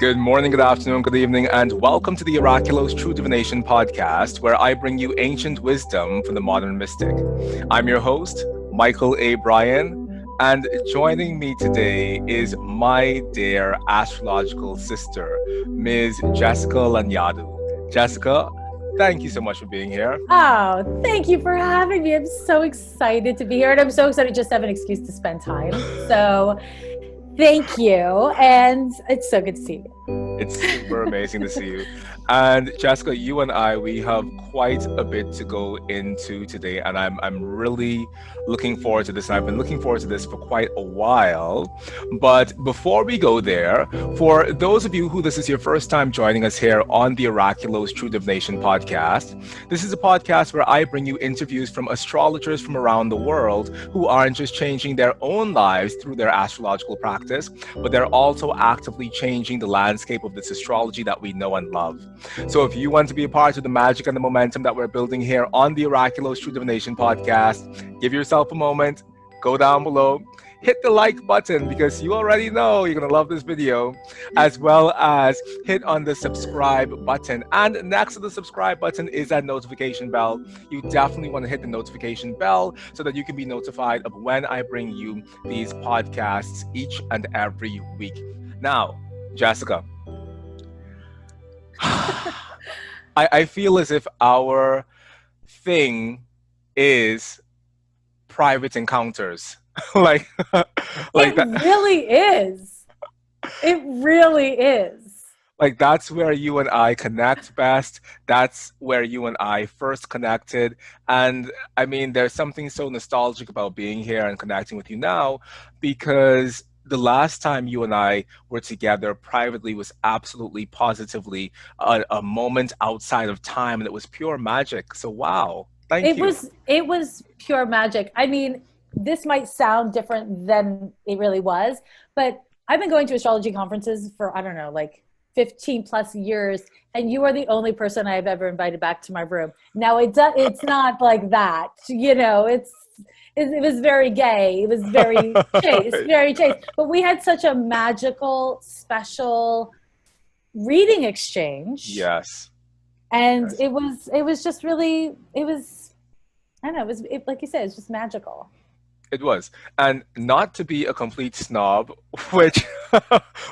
Good morning, good afternoon, good evening, and welcome to the Oraculos True Divination podcast, where I bring you ancient wisdom from the modern mystic. I'm your host, Mychal A. Bryan, and joining me today is my dear astrological sister, Ms. Jessica Lanyadoo. Jessica, thank you so much for being here. Oh, thank you for having me. I'm so excited to be here, and I'm so excited just to have an excuse to spend time. So thank you, and it's so good to see you. It's super amazing to see you. And Jessica, you and I, we have quite a bit to go into today, and I'm really looking forward to this. And I've been looking forward to this for quite a while. But before we go there, for those of you who this is your first time joining us here on the Oraculos True Divination podcast, this is a podcast where I bring you interviews from astrologers from around the world who aren't just changing their own lives through their astrological practice, but they're also actively changing the landscape of this astrology that we know and love. So if you want to be a part of the magic and the momentum that we're building here on the Oraculos True Divination podcast, give yourself a moment, go down below, hit the like button because you already know you're going to love this video, as well as hit on the subscribe button. And next to the subscribe button is that notification bell. You definitely want to hit the notification bell so that you can be notified of when I bring you these podcasts each and every week. Now, Jessica, I feel as if our thing is private encounters. like It that. really is. It really is. Like that's where you and I connect best. That's where you and I first connected. And I mean, there's something so nostalgic about being here and connecting with you now, because the last time you and I were together privately was absolutely positively a moment outside of time, and it was pure magic. So wow, thank you. It was pure magic. I mean, this might sound different than it really was, but I've been going to astrology conferences for, I don't know, like 15 plus years, and you are the only person I've ever invited back to my room. Now it's not like that, it was very gay. It was very chaste, very chaste. But we had such a magical, special reading exchange. Yes. And Yes. it was just really, I don't know, like you said, it's just magical. It was. And not to be a complete snob, which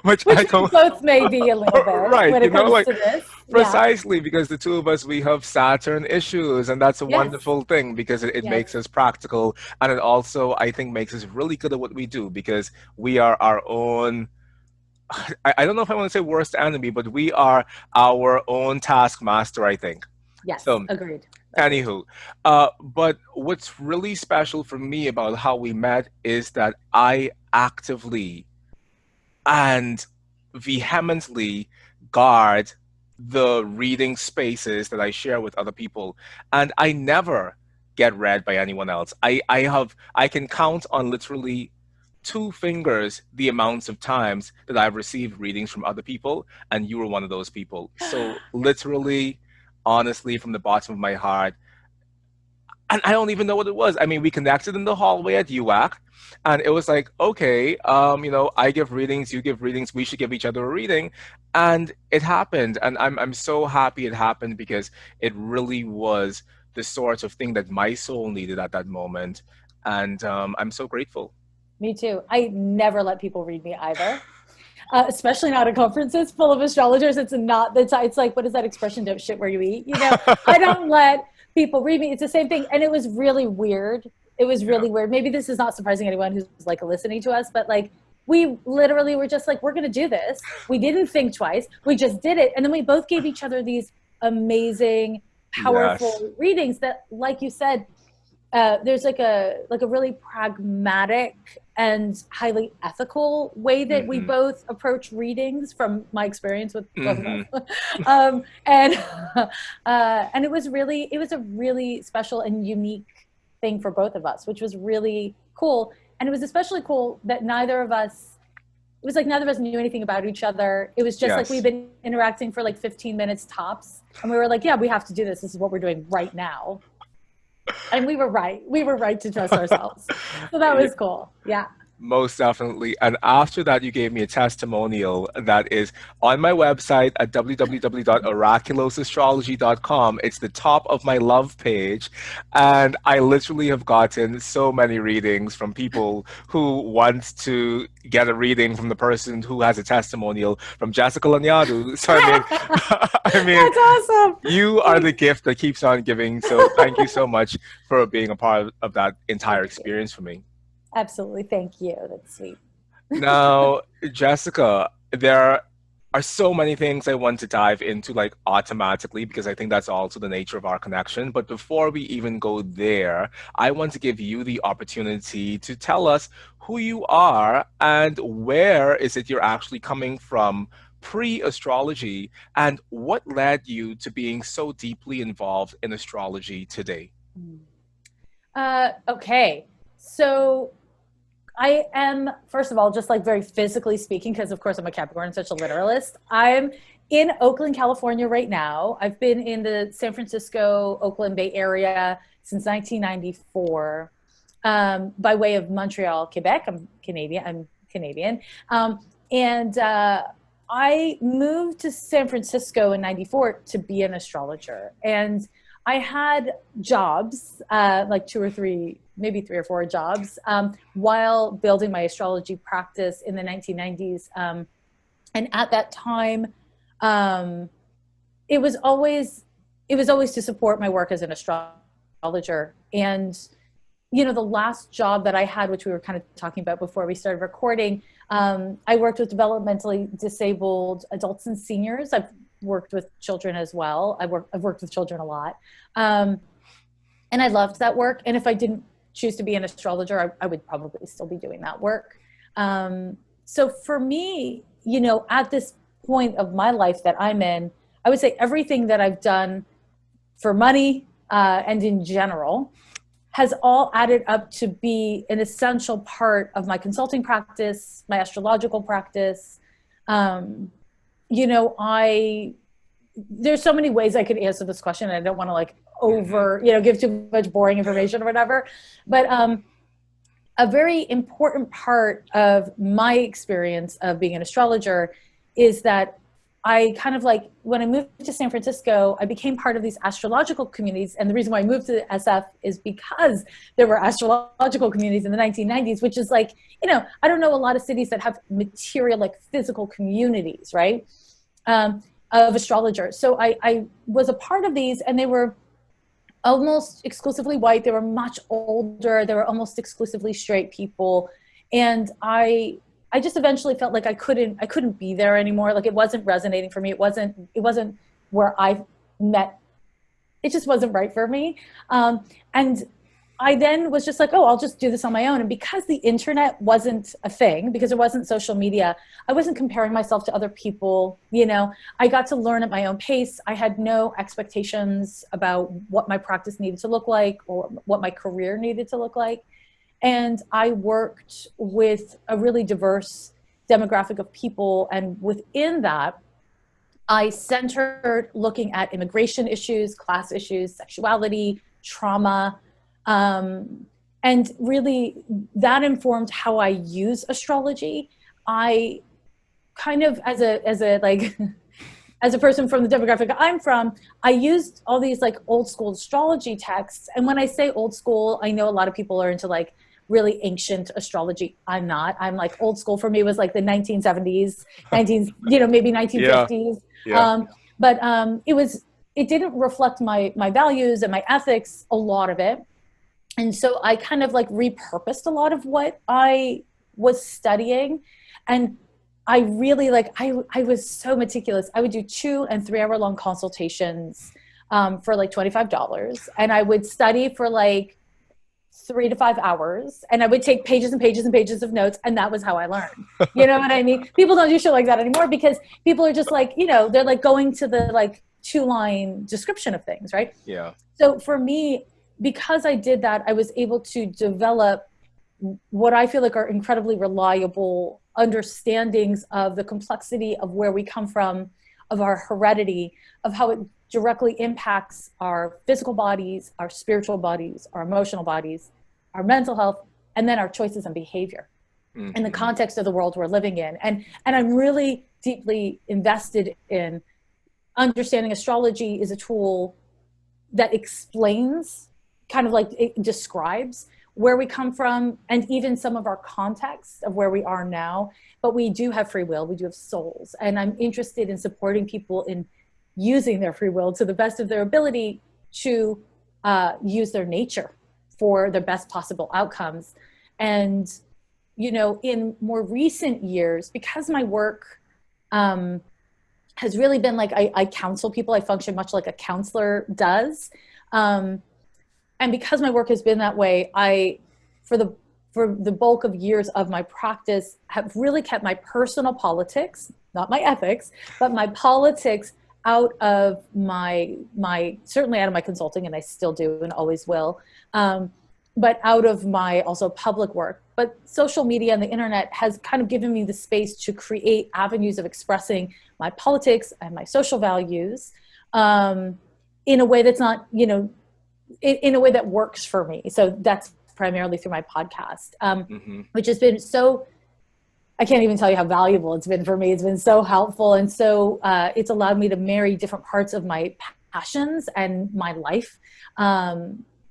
which Which I we don't. both may be a little bit Right, when you it know, comes like to this. Yeah. precisely because the two of us, we have Saturn issues, and that's a Yes. wonderful thing because it Yes. makes us practical, and it also, I think, makes us really good at what we do because we are our own. I don't know if I want to say worst enemy, but we are our own taskmaster, I think. Yes. So, Agreed. anywho, but what's really special for me about how we met is that I actively and vehemently guard the reading spaces that I share with other people, and I never get read by anyone else. I can count on literally two fingers the amounts of times that I've received readings from other people, and you were one of those people. So literally, honestly, from the bottom of my heart, and I don't even know what it was. I mean, we connected in the hallway at UAC, and it was like, okay, I give readings, you give readings, we should give each other a reading, and it happened, and I'm so happy it happened because it really was the sort of thing that my soul needed at that moment, and I'm so grateful. Me too. I never let people read me either. Especially not at conferences full of astrologers. It's like, what is that expression? Don't shit where you eat. I don't let people read me. It's the same thing. And it was really weird. It was really weird. Maybe this is not surprising anyone who's like listening to us, but like, we literally were just like, we're going to do this. We didn't think twice. We just did it. And then we both gave each other these amazing, powerful Yes. readings that, like you said, there's like a really pragmatic and highly ethical way that we both approach readings from my experience with both of us. And it was a really special and unique thing for both of us, which was really cool. And it was especially cool that neither of us knew anything about each other. It was just like we've been interacting for like 15 minutes tops. And we were like, yeah, we have to do this. This is what we're doing right now. And we were right. We were right to trust ourselves. So that was cool. Yeah. Most definitely. And after that, you gave me a testimonial that is on my website at www.oraculosastrology.com. It's the top of my love page. And I literally have gotten so many readings from people who want to get a reading from the person who has a testimonial from Jessica Lanyadoo. So, I mean, I mean, That's awesome. you are the gift that keeps on giving. So, thank you so much for being a part of that entire Thank you. experience for me. Absolutely. Thank you. That's sweet. Now, Jessica, there are so many things I want to dive into like automatically because I think that's also the nature of our connection. But before we even go there, I want to give you the opportunity to tell us who you are and where is it you're actually coming from pre-astrology and what led you to being so deeply involved in astrology today. Okay. So I am, first of all, just like very physically speaking, because of course I'm a Capricorn, such a literalist. I'm in Oakland, California right now. I've been in the San Francisco, Oakland Bay Area since 1994, by way of Montreal, Quebec. I'm Canadian. Um, and I moved to San Francisco in 94 to be an astrologer. And I had jobs, like two or three, maybe three or four jobs, while building my astrology practice in the 1990s. And at that time, um, it was always it was always to support my work as an astrologer. And the last job that I had, which we were kind of talking about before we started recording, I worked with developmentally disabled adults and seniors. I've worked with children as well. I've worked with children a lot. Um, and I loved that work. And if I didn't choose to be an astrologer, I would probably still be doing that work. So for me, at this point of my life that I'm in, I would say everything that I've done for money and in general has all added up to be an essential part of my consulting practice, my astrological practice. Um, I there's so many ways I could answer this question, and I don't want to like over, give too much boring information or whatever. But a very important part of my experience of being an astrologer is that I kind of like, when I moved to San Francisco, I became part of these astrological communities. And the reason why I moved to SF is because there were astrological communities in the 1990s, which is like, I don't know a lot of cities that have material, like physical communities, right? Of astrologers. So I was a part of these, and they were almost exclusively white. They were much older. They were almost exclusively straight people. And I just eventually felt like I couldn't be there anymore. Like it wasn't resonating for me. It wasn't where I met. It just wasn't right for me. And I then was just like, oh, I'll just do this on my own. And because the internet wasn't a thing, because there wasn't social media, I wasn't comparing myself to other people. I got to learn at my own pace. I had no expectations about what my practice needed to look like or what my career needed to look like. And I worked with a really diverse demographic of people. And within that, I centered looking at immigration issues, class issues, sexuality, trauma. And really that informed how I use astrology. I kind of, as a like, as a person from the demographic I'm from, I used all these like old school astrology texts. And when I say old school, I know a lot of people are into like really ancient astrology. I'm not. I'm like old school for me was like the 1970s, maybe Yeah, 1950s. yeah. But it didn't reflect my values and my ethics, a lot of it. And so I kind of like repurposed a lot of what I was studying. And I really I was so meticulous. I would do 2 and 3 hour long consultations for like $25. And I would study for like 3 to 5 hours, and I would take pages and pages and pages of notes. And that was how I learned. You know what I mean? People don't do shit like that anymore because people are just like, they're like going to the like 2-line description of things. Right. Yeah. So for me, because I did that, I was able to develop what I feel like are incredibly reliable understandings of the complexity of where we come from, of our heredity, of how it directly impacts our physical bodies, our spiritual bodies, our emotional bodies, our mental health, and then our choices and behavior. in the Mm-hmm. context of the world we're living in. And I'm really deeply invested in understanding astrology is a tool that explains, kind of like it describes where we come from and even some of our context of where we are now. But we do have free will, we do have souls. And I'm interested in supporting people in using their free will to the best of their ability to use their nature for their best possible outcomes. And, you know, in more recent years, because my work has really been like I counsel people, I function much like a counselor does. And because my work has been that way, for the bulk of years of my practice, have really kept my personal politics, not my ethics, but my politics out of my certainly out of my consulting, and I still do and always will, but out of my also public work. But social media and the internet has kind of given me the space to create avenues of expressing my politics and my social values in a way that's not, you know, in a way that works for me. So that's primarily through my podcast, Mm-hmm. which has been so, I can't even tell you how valuable it's been for me. It's been so helpful. And so it's allowed me to marry different parts of my passions and my life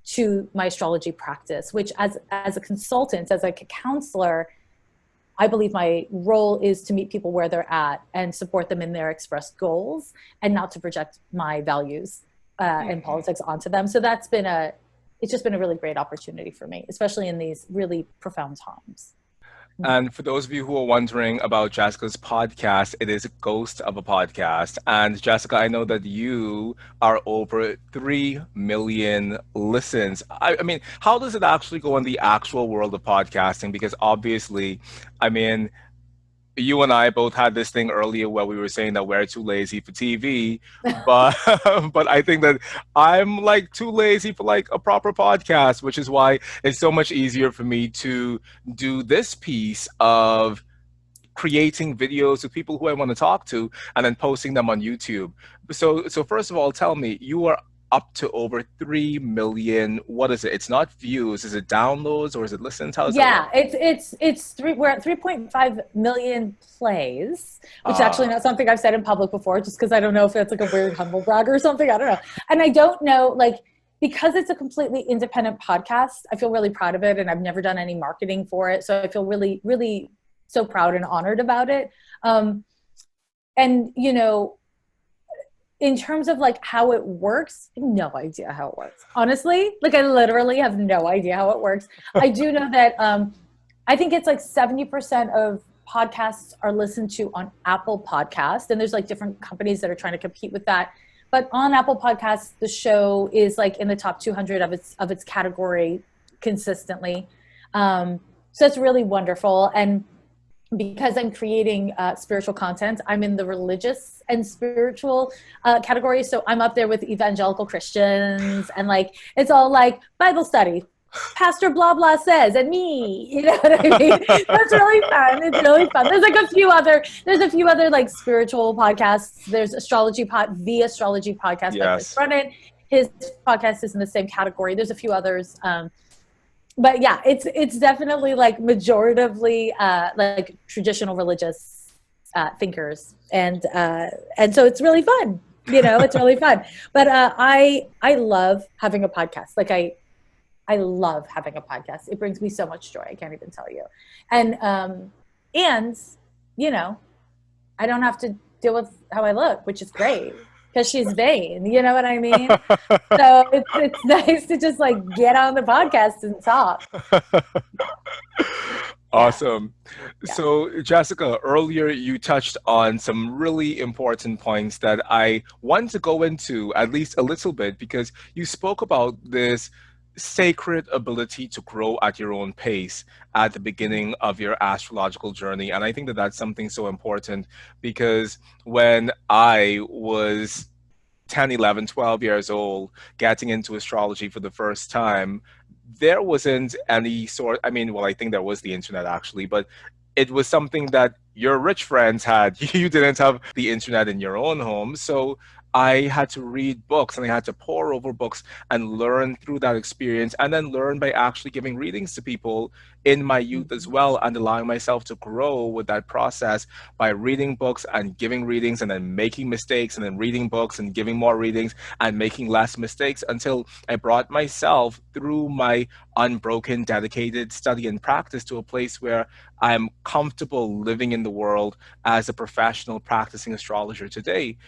to my astrology practice, which as a consultant, as like a counselor, I believe my role is to meet people where they're at and support them in their expressed goals and not to project my values and politics onto them. So it's just been a really great opportunity for me, especially in these really profound times. And for those of you who are wondering about Jessica's podcast, it is Ghost of a Podcast. And Jessica, I know that you are over 3 million listens. I mean, how does it actually go in the actual world of podcasting? Because obviously, I mean, you and I both had this thing earlier where we were saying that we're too lazy for TV, but but I think that I'm like too lazy for like a proper podcast, which is why it's so much easier for me to do this piece of creating videos with people who I want to talk to and then posting them on YouTube. So first of all, tell me, you are up to over 3 million. What is it? It's not views. Is it downloads or is it listens? How does it work? Yeah, we're at 3.5 million plays, which is actually Ah, not something I've said in public before, just because I don't know if it's like a weird humble brag or something. I don't know. And I don't know, like, because it's a completely independent podcast, I feel really proud of it. And I've never done any marketing for it. So I feel really, really so proud and honored about it. And, you know, in terms of like how it works, no idea how it works. Honestly, like I literally have no idea how it works. I do know that I think it's like 70% of podcasts are listened to on Apple Podcast, and there's like different companies that are trying to compete with that. But on Apple Podcasts, the show is like in the top 200 of its category consistently. So it's really wonderful. And because I'm creating spiritual content, I'm in the religious and spiritual category. So I'm up there with evangelical Christians, and like it's all like Bible study, Pastor blah blah says, and me. You know what I mean? That's really fun. It's really fun. There's a few other like spiritual podcasts. There's the Astrology podcast by Chris yes. Brennan. His podcast is in the same category. There's a few others. But yeah, it's definitely like majoritively like traditional religious thinkers, and so it's really fun. You know, it's really fun. But I love having a podcast. Like I love having a podcast. It brings me so much joy. I can't even tell you. And you know, I don't have to deal with how I look, which is great because she's vain. You know what I mean? So it's nice to just like get on the podcast and talk. Yeah. Awesome. Yeah. So, Jessica, earlier you touched on some really important points that I want to go into at least a little bit because you spoke about this sacred ability to grow at your own pace at the beginning of your astrological journey. And I think that that's something so important because when I was 10, 11, 12 years old, getting into astrology for the first time, there wasn't any sort, I mean, well, I think there was the internet actually, but it was something that your rich friends had. You didn't have the internet in your own home. So I had to read books and I had to pore over books and learn through that experience, and then learn by actually giving readings to people in my youth as Mhm. well, and allowing myself to grow with that process by reading books and giving readings and then making mistakes and then reading books and giving more readings and making less mistakes until I brought myself through my unbroken, dedicated study and practice to a place where I'm comfortable living in the world as a professional practicing astrologer today.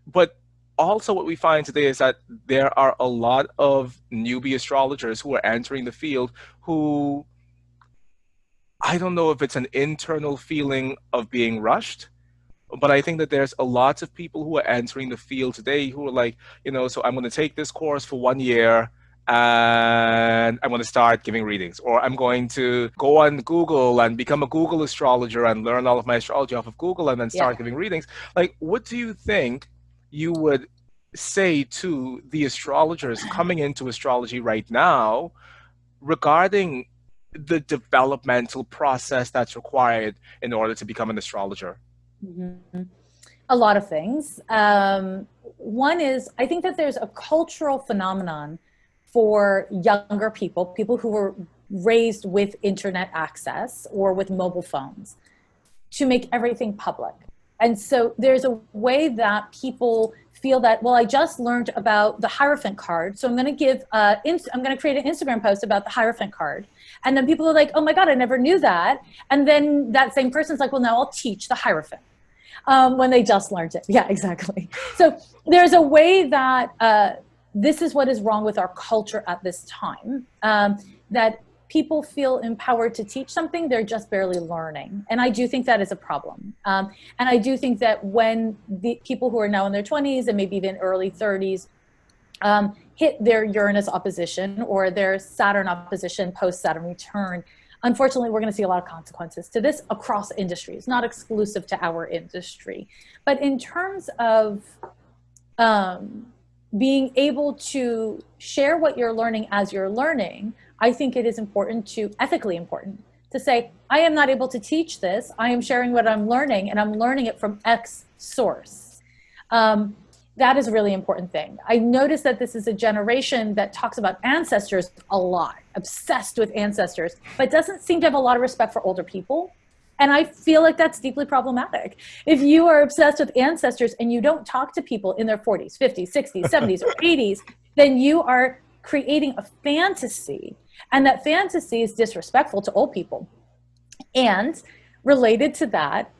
But also, what we find today is that there are a lot of newbie astrologers who are entering the field who, I don't know if it's an internal feeling of being rushed, but I think that there's a lot of people who are entering the field today who are like, so I'm going to take this course for 1 year and I'm going to start giving readings, or I'm going to go on Google and become a Google astrologer and learn all of my astrology off of Google and then Yeah. start giving readings. Like, what do you think you would say to the astrologers coming into astrology right now regarding the developmental process that's required in order to become an astrologer? Mhm. A lot of things. One is, I think that there's a cultural phenomenon for younger people, people who were raised with internet access or with mobile phones, to make everything public. And so there's a way that people feel that, well, I just learned about the Hierophant card, so I'm going to I'm going to create an Instagram post about the Hierophant card. And then people are like, oh my God, I never knew that. And then that same person's like, well, now I'll teach the Hierophant, when they just learned it. Yeah, exactly. So there's a way that this is what is wrong with our culture at this time, that people feel empowered to teach something they're just barely learning. And I do think that is a problem. And I do think that when the people who are now in their 20s and maybe even early 30s hit their Uranus opposition or their Saturn opposition post Saturn return, unfortunately, we're going to see a lot of consequences to this across industries, not exclusive to our industry. But in terms of being able to share what you're learning as you're learning, I think it is important ethically important, to say, I am not able to teach this. I am sharing what I'm learning, and I'm learning it from X source. That is a really important thing. I noticed that this is a generation that talks about ancestors a lot, obsessed with ancestors, but doesn't seem to have a lot of respect for older people. And I feel like that's deeply problematic. If you are obsessed with ancestors and you don't talk to people in their 40s, 50s, 60s, 70s, or 80s, then you are creating a fantasy. And that fantasy is disrespectful to old people. And related to that,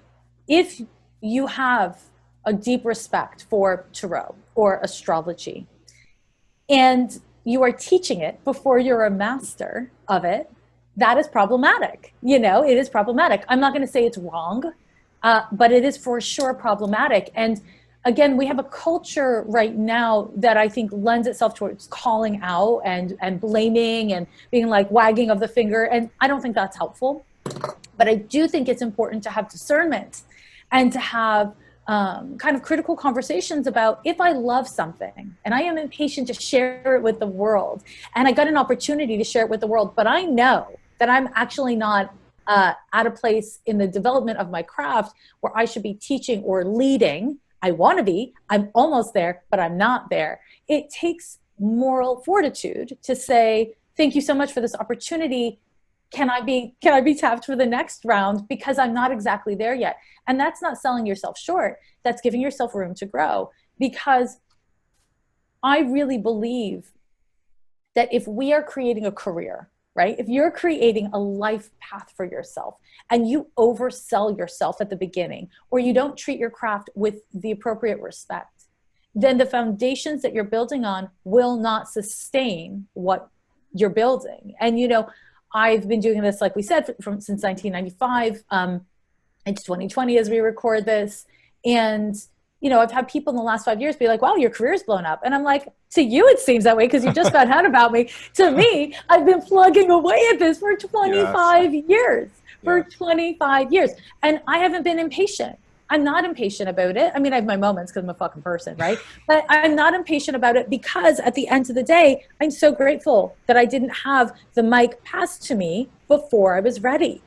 if you have a deep respect for tarot or astrology, and you are teaching it before you're a master of it, that is problematic. It is problematic. I'm not going to say it's wrong, but it is for sure problematic. And again, we have a culture right now that I think lends itself towards calling out and blaming and being like wagging of the finger. And I don't think that's helpful. But I do think it's important to have discernment and to have kind of critical conversations about, if I love something and I am impatient to share it with the world, and I got an opportunity to share it with the world, but I know that I'm actually not at a place in the development of my craft where I should be teaching or leading. I want to be, I'm almost there, but I'm not there. It takes moral fortitude to say, thank you so much for this opportunity. Can I be tapped for the next round, because I'm not exactly there yet? And that's not selling yourself short. That's giving yourself room to grow, because I really believe that if we are creating a career, right? If you're creating a life path for yourself and you oversell yourself at the beginning, or you don't treat your craft with the appropriate respect, then the foundations that you're building on will not sustain what you're building. And, I've been doing this, like we said, since 1995. It's 2020 as we record this. And, I've had people in the last 5 years be like, wow, your career's blown up. And I'm like, to you, it seems that way because you just found out about me. To me, I've been plugging away at this for Yes. 25 years, for Yes. 25 years. And I haven't been impatient. I'm not impatient about it. I mean, I have my moments because I'm a fucking person, right? But I'm not impatient about it, because at the end of the day, I'm so grateful that I didn't have the mic passed to me before I was ready.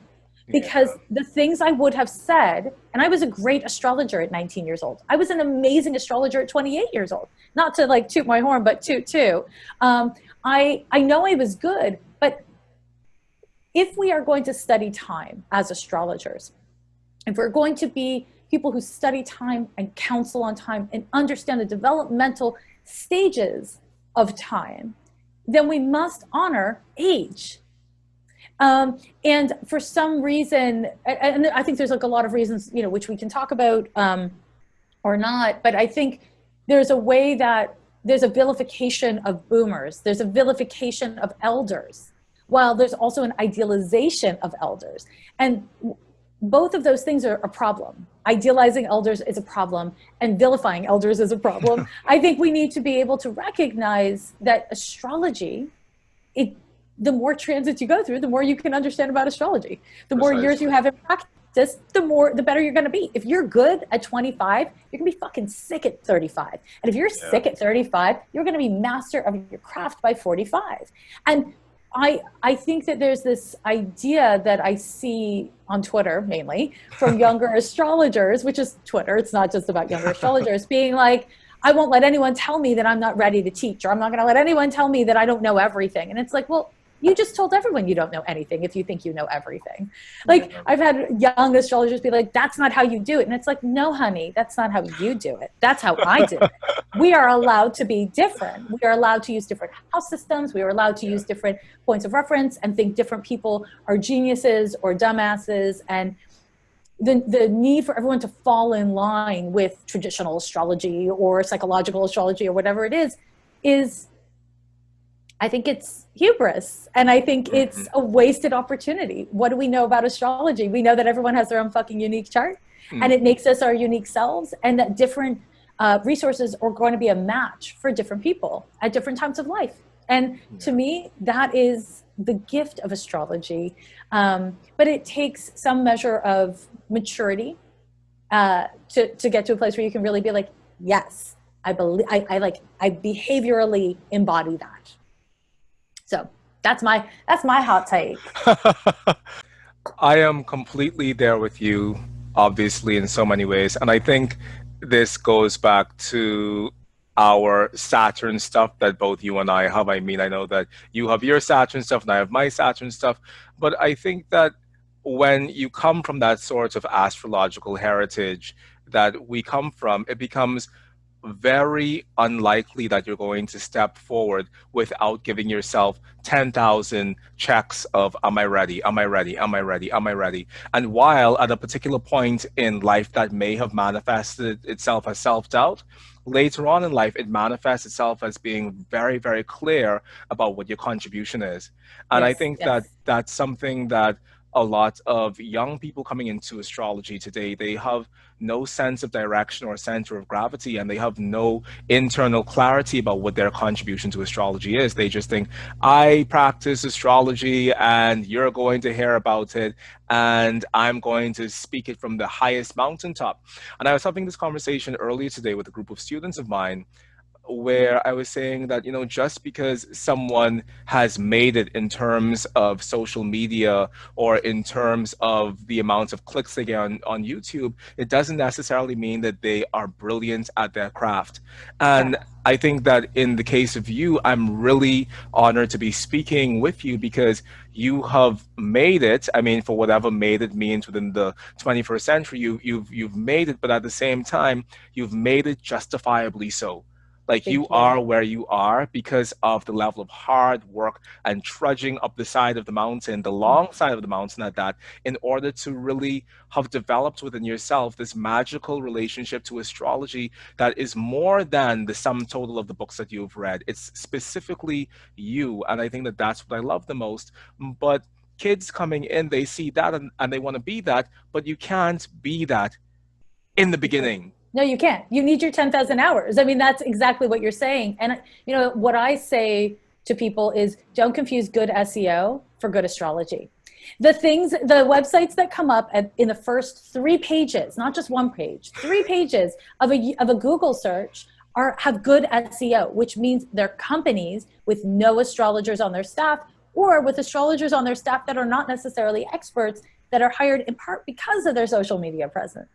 because Yeah. the things I would have said, and I was a great astrologer at 19 years old. I was an amazing astrologer at 28 years old. Not to like toot my horn, but toot too. I know I was good, but if we are going to study time as astrologers, if we're going to be people who study time and counsel on time and understand the developmental stages of time, then we must honor age. And for some reason, and I think there's like a lot of reasons, you know, which we can talk about or not, but I think there's a way that there's a vilification of boomers, there's a vilification of elders, while there's also an idealization of elders. And both of those things are a problem. Idealizing elders is a problem, and vilifying elders is a problem. I think we need to be able to recognize that astrology, the more transits you go through, the more you can understand about astrology. The more years you have in practice, the better you're going to be. If you're good at 25, you're going to be fucking sick at 35. And if you're sick at 35, you're going to be master of your craft by 45. And I think that there's this idea that I see on Twitter, mainly from younger astrologers, which is Twitter. It's not just about younger astrologers being like, I won't let anyone tell me that I'm not ready to teach, or I'm not going to let anyone tell me that I don't know everything. And it's like, well, you just told everyone you don't know anything if you think you know everything. Like, I've had young astrologers be like, that's not how you do it. And it's like, no, honey, that's not how you do it. That's how I do it. We are allowed to be different. We are allowed to use different house systems. We are allowed to use different points of reference and think different people are geniuses or dumbasses. And the need for everyone to fall in line with traditional astrology or psychological astrology or whatever it is, I think it's hubris. And I think it's a wasted opportunity. What do we know about astrology? We know that everyone has their own fucking unique chart, and it makes us our unique selves, and that different resources are going to be a match for different people at different times of life. And to me, that is the gift of astrology. But it takes some measure of maturity to get to a place where you can really be like, yes, I believe, I behaviorally embody that. So that's my hot take. I am completely there with you, obviously, in so many ways. And I think this goes back to our Saturn stuff that both you and I have. I mean, I know that you have your Saturn stuff and I have my Saturn stuff. But I think that when you come from that sort of astrological heritage that we come from, it becomes very unlikely that you're going to step forward without giving yourself 10,000 checks of, am I ready? Am I ready? Am I ready? Am I ready? And while at a particular point in life that may have manifested itself as self-doubt, later on in life, it manifests itself as being very, very clear about what your contribution is. And I think that that's something that a lot of young people coming into astrology today, they have no sense of direction or center of gravity, and they have no internal clarity about what their contribution to astrology is. They just think, I practice astrology and you're going to hear about it and I'm going to speak it from the highest mountaintop. And I was having this conversation earlier today with a group of students of mine where I was saying that, you know, just because someone has made it in terms of social media or in terms of the amounts of clicks they get on YouTube, it doesn't necessarily mean that they are brilliant at their craft. And I think that in the case of you, I'm really honored to be speaking with you because you have made it. I mean, for whatever made it means within the 21st century, you've made it, but at the same time, you've made it justifiably so. Like you are where you are because of the level of hard work and trudging up the side of the mountain, the long side of the mountain at that, in order to really have developed within yourself this magical relationship to astrology that is more than the sum total of the books that you've read. It's specifically you. And I think that that's what I love the most. But kids coming in, they see that and they want to be that, but you can't be that in the beginning. No, you can't. You need your 10,000 hours. I mean, that's exactly what you're saying. And, you know, what I say to people is don't confuse good SEO for good astrology. The websites that come up in the first 3 pages, not just 1 page, 3 pages of a Google search have good SEO, which means they're companies with no astrologers on their staff or with astrologers on their staff that are not necessarily experts that are hired in part because of their social media presence.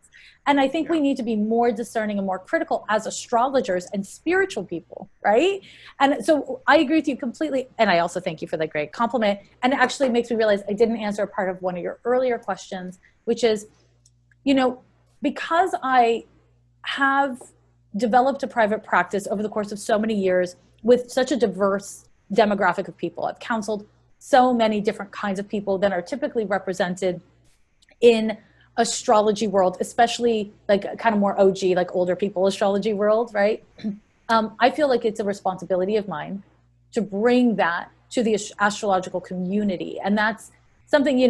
And I think we need to be more discerning and more critical as astrologers and spiritual people, right? And so I agree with you completely. And I also thank you for that great compliment. And it actually makes me realize I didn't answer a part of one of your earlier questions, which is, because I have developed a private practice over the course of so many years with such a diverse demographic of people. I've counseled so many different kinds of people that are typically represented in astrology world, especially like kind of more OG, like older people astrology world, right? I feel like it's a responsibility of mine to bring that to the astrological community. And that's something,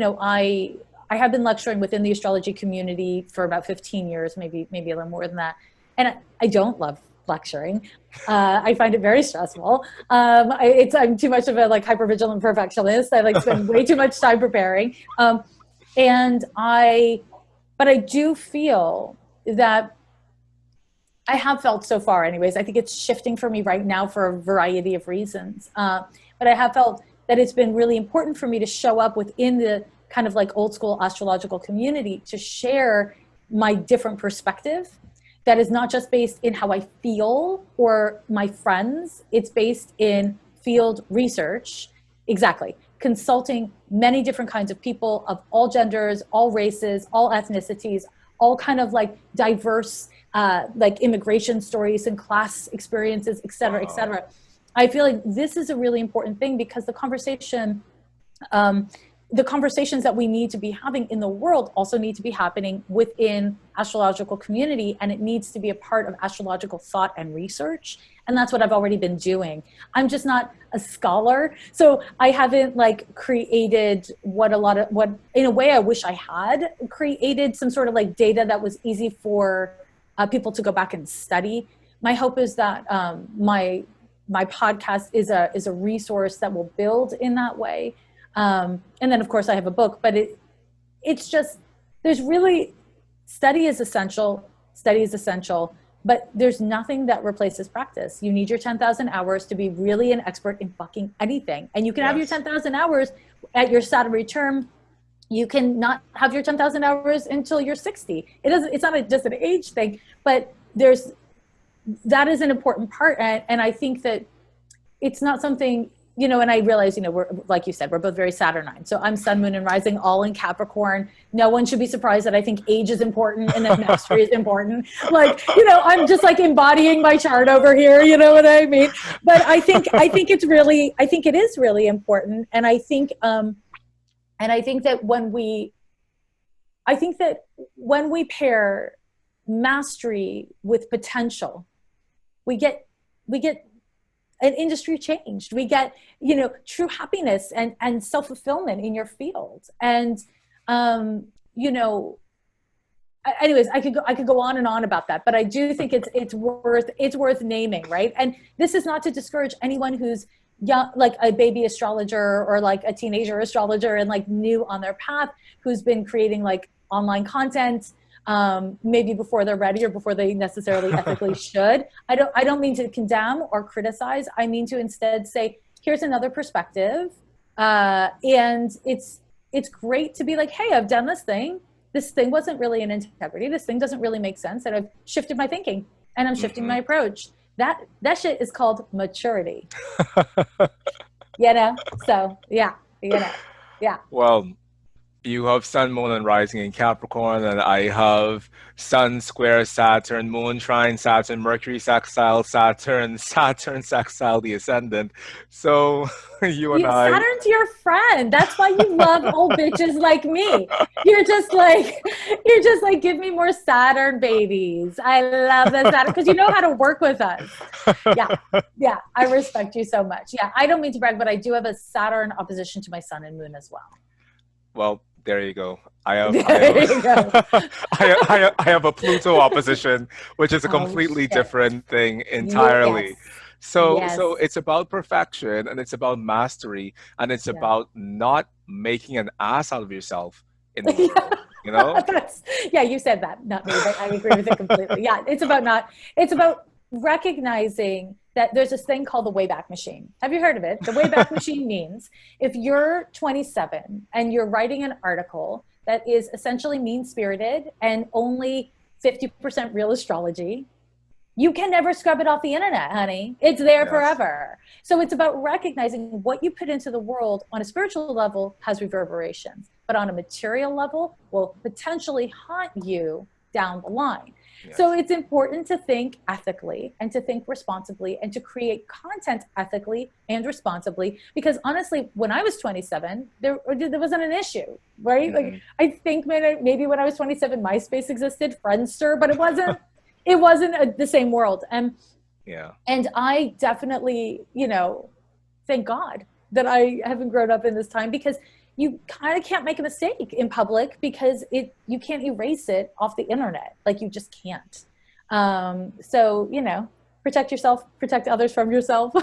I have been lecturing within the astrology community for about 15 years, maybe a little more than that. And I don't love lecturing. I find it very stressful. I'm too much of a like hypervigilant perfectionist. I like spend way too much time preparing. But I do feel that I have felt so far anyways, I think it's shifting for me right now for a variety of reasons. But I have felt that it's been really important for me to show up within the kind of like old school astrological community to share my different perspective that is not just based in how I feel or my friends. It's based in field research. Exactly. Consulting many different kinds of people of all genders, all races, all ethnicities, all kind of like diverse, like immigration stories and class experiences, et cetera, et cetera. I feel like this is a really important thing because the conversations that we need to be having in the world also need to be happening within astrological community, and it needs to be a part of astrological thought and research. And that's what I've already been doing. I'm just not a scholar, so I haven't like created what in a way I wish I had created some sort of like data that was easy for people to go back and study. My hope is that my podcast is a resource that will build in that way. And then of course I have a book, but it's just, there's really, study is essential, but there's nothing that replaces practice. You need your 10,000 hours to be really an expert in fucking anything. And you can have your 10,000 hours at your Saturn return. You can not have your 10,000 hours until you're 60. It's not just an age thing, but that is an important part. And I think that it's not something, and I realize, we're, like you said, we're both very Saturnine. So I'm Sun, Moon, and Rising, all in Capricorn. No one should be surprised that I think age is important and that mastery is important. Like, I'm just like embodying my chart over here. You know what I mean? But I think it is really important. And I think that when we pair mastery with potential, we get an industry changed. We get, true happiness and self-fulfillment in your field. And, anyways, I could go on and on about that, but I do think it's worth naming, right? And this is not to discourage anyone who's young, like a baby astrologer or like a teenager astrologer and like new on their path, who's been creating like online content, maybe before they're ready or before they necessarily ethically should. I don't mean to condemn or criticize. I mean to instead say, here's another perspective. And it's great to be like, hey, I've done this thing. This thing wasn't really in integrity. This thing doesn't really make sense. And I've shifted my thinking and I'm shifting my approach. That shit is called maturity. So yeah. Well, you have Sun, Moon, and Rising in Capricorn, and I have Sun square Saturn, Moon trine Saturn, Mercury sextile Saturn, Saturn sextile the Ascendant. So you and I... Saturn's your friend. That's why you love old bitches like me. You're just like, give me more Saturn babies. I love the Saturn because you know how to work with us. Yeah. I respect you so much. Yeah, I don't mean to brag, but I do have a Saturn opposition to my Sun and Moon as well. Well, there you go. I have a Pluto opposition, which is a completely different thing entirely. Yes. So it's about perfection and it's about mastery and it's about not making an ass out of yourself in the world, you said that, not me, but I agree with it completely. Yeah, it's about recognizing that there's this thing called the Wayback Machine. Have you heard of it? The Wayback Machine means if you're 27 and you're writing an article that is essentially mean-spirited and only 50% real astrology, you can never scrub it off the internet, honey. It's there Yes. forever. So it's about recognizing what you put into the world on a spiritual level has reverberations, but on a material level will potentially haunt you down the line. So Yes. it's important to think ethically and to think responsibly and to create content ethically and responsibly. Because honestly, when I was 27, there wasn't an issue, right? Like Hmm. I think maybe when I was 27, MySpace existed, Friendster, but it wasn't the same world. Yeah. And I definitely, thank God that I haven't grown up in this time, because you kind of can't make a mistake in public because you can't erase it off the internet. Like you just can't. So, protect yourself, protect others from yourself.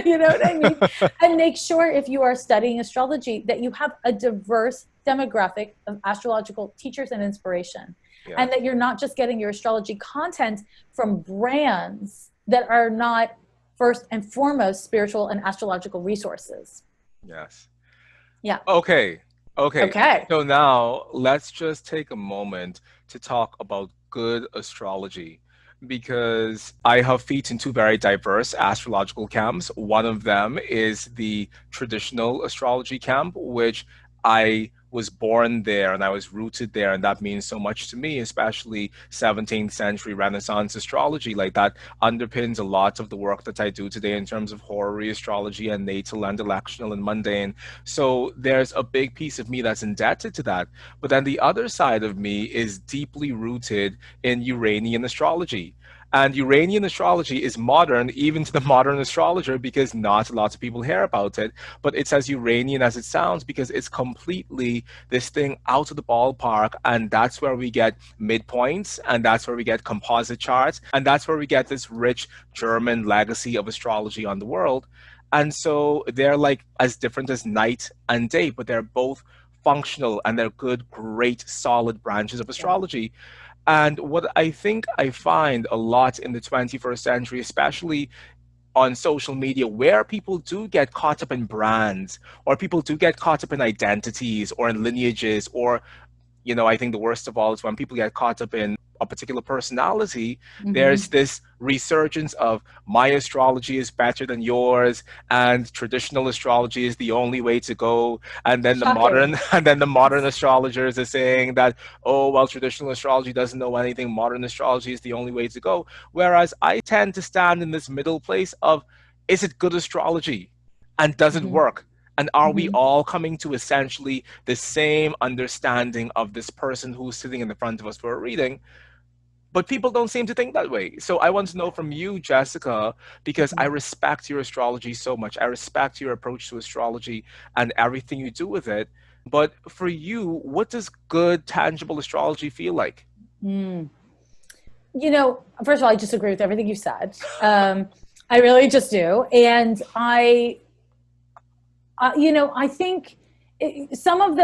You know what I mean? And make sure if you are studying astrology that you have a diverse demographic of astrological teachers and inspiration. And Yes. that you're not just getting your astrology content from brands that are not first and foremost spiritual and astrological resources. Yes. Yeah. Okay. Okay. Okay. So now let's just take a moment to talk about good astrology because I have feet in two very diverse astrological camps. One of them is the traditional astrology camp, which I was born there and I was rooted there, and that means so much to me, especially 17th century Renaissance astrology. Like that underpins a lot of the work that I do today in terms of horary astrology and natal and electional and mundane. So there's a big piece of me that's indebted to that. But then the other side of me is deeply rooted in Uranian astrology. And Uranian astrology is modern, even to the modern astrologer, because not lots of people hear about it. But it's as Uranian as it sounds because it's completely this thing out of the ballpark. And that's where we get midpoints, and that's where we get composite charts, and that's where we get this rich German legacy of astrology on the world. And so they're like as different as night and day, but they're both functional and they're good, great, solid branches of Yeah. astrology. And what I think I find a lot in the 21st century, especially on social media, where people do get caught up in brands, or people do get caught up in identities or in lineages, or I think the worst of all is when people get caught up in a particular personality. There's Mm-hmm. this resurgence of my astrology is better than yours, and traditional astrology is the only way to go. And then the Shocking. modern and then the modern Yes. astrologers are saying that, oh well, traditional astrology doesn't know anything. Modern astrology is the only way to go. Whereas I tend to stand in this middle place of, is it good astrology? And does it Mm-hmm. work? And are we Mm-hmm. all coming to essentially the same understanding of this person who's sitting in the front of us for a reading? But people don't seem to think that way. So I want to know from you, Jessica, because I Mm-hmm. respect your astrology so much. I respect your approach to astrology and everything you do with it. But for you, what does good, tangible astrology feel like? Mm. First of all, I just agree with everything you said. I really just do. And I think some of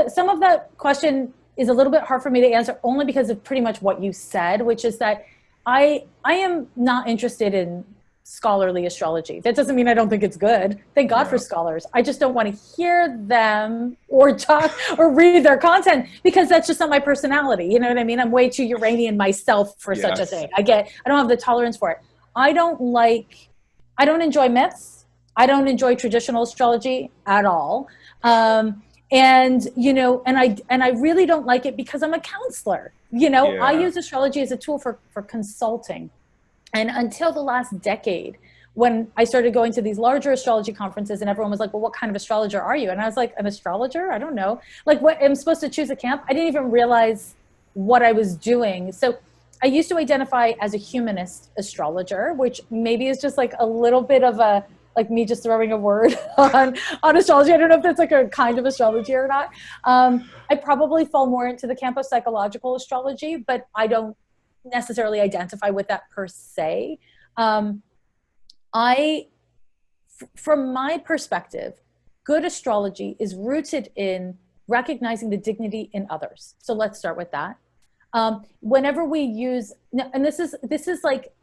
that question is a little bit hard for me to answer only because of pretty much what you said, which is that I am not interested in scholarly astrology. That doesn't mean I don't think it's good. Thank God for Yeah. scholars. I just don't want to hear them or talk or read their content because that's just not my personality. You know what I mean? I'm way too Uranian myself for such a Yes. thing. I don't have the tolerance for it. I don't like, I don't enjoy myths. I don't enjoy traditional astrology at all. And I really don't like it because I'm a counselor. I Yeah. use astrology as a tool for consulting. And until the last decade, when I started going to these larger astrology conferences and everyone was like, well, what kind of astrologer are you? And I was like, an astrologer? I don't know. Like, what, I'm supposed to choose a camp? I didn't even realize what I was doing. So I used to identify as a humanist astrologer, which maybe is just like a little bit of a, like me just throwing a word on astrology. I don't know if that's like a kind of astrology or not. I probably fall more into the camp of psychological astrology, but I don't necessarily identify with that per se. Um, from my perspective, good astrology is rooted in recognizing the dignity in others. So let's start with that. Whenever we use, and this is like,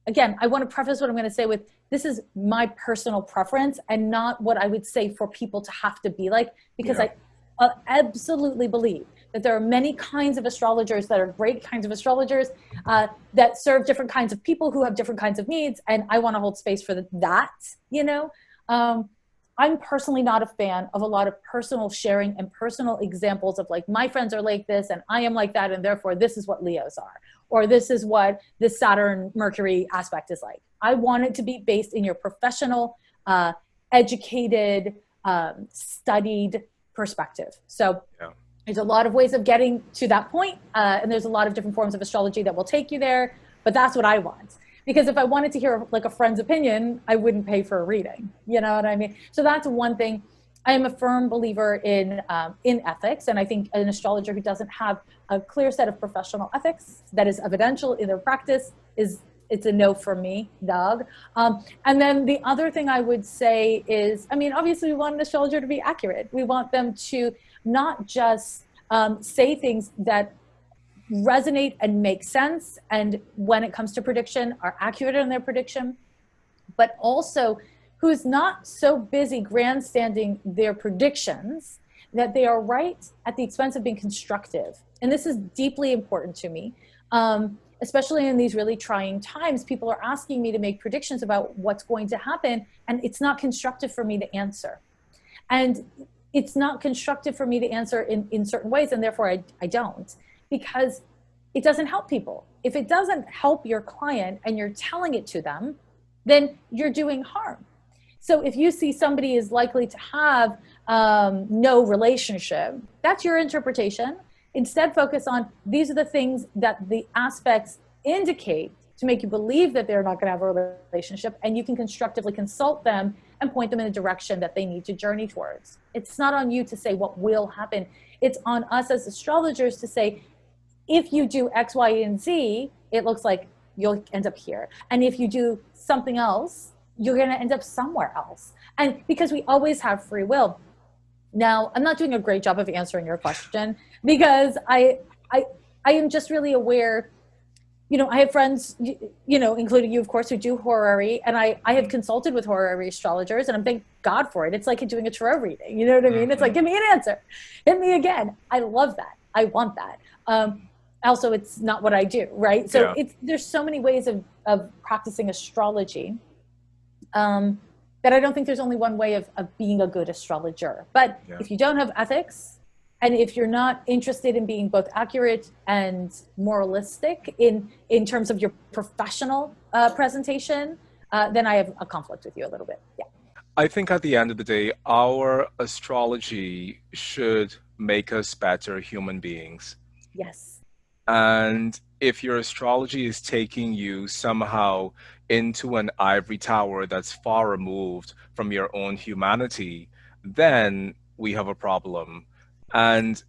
again, I want to preface what I'm going to say with, this is my personal preference and not what I would say for people to have to be like, because Yeah. I absolutely believe that there are many kinds of astrologers that are great kinds of astrologers that serve different kinds of people who have different kinds of needs. And I want to hold space for that, you know. I'm personally not a fan of a lot of personal sharing and personal examples of like, my friends are like this and I am like that, and therefore this is what Leos are, or this is what this Saturn Mercury aspect is like. I want it to be based in your professional, educated, studied perspective. So Yeah. there's a lot of ways of getting to that point, and there's a lot of different forms of astrology that will take you there, but that's what I want. Because if I wanted to hear like a friend's opinion, I wouldn't pay for a reading. You know what I mean? So that's one thing. I am a firm believer in ethics, and I think an astrologer who doesn't have a clear set of professional ethics that is evidential in their practice is, it's a no for me, dog. And then the other thing I would say is, I mean, obviously we want an astrologer to be accurate. We want them to not just say things that resonate and make sense, and when it comes to prediction are accurate in their prediction, but also who's not so busy grandstanding their predictions that they are right at the expense of being constructive. And this is deeply important to me, especially in these really trying times. People are asking me to make predictions about what's going to happen, and it's not constructive for me to answer. And it's not constructive for me to answer in certain ways, and therefore I don't, because it doesn't help people. If it doesn't help your client and you're telling it to them, then you're doing harm. So if you see somebody is likely to have no relationship, that's your interpretation. Instead, focus on, these are the things that the aspects indicate to make you believe that they're not going to have a relationship, and you can constructively consult them and point them in a direction that they need to journey towards. It's not on you to say what will happen. It's on us as astrologers to say, if you do X, Y, and Z, it looks like you'll end up here. And if you do something else, you're going to end up somewhere else. And because we always have free will. Now, I'm not doing a great job of answering your question, because I am just really aware. You know, I have friends, you know, including you, of course, who do horary, and I have consulted with horary astrologers, and I'm thank God for it. It's like doing a tarot reading. You know what I mean? It's like, give me an answer, hit me again. I love that. I want that. Also, it's not what I do, right? So Yeah. there's so many ways of practicing astrology, that I don't think there's only one way of being a good astrologer. But Yeah. if you don't have ethics, and if you're not interested in being both accurate and moralistic in terms of your professional presentation, then I have a conflict with you a little bit. Yeah. I think at the end of the day, our astrology should make us better human beings. Yes. And if your astrology is taking you somehow into an ivory tower that's far removed from your own humanity, then we have a problem. And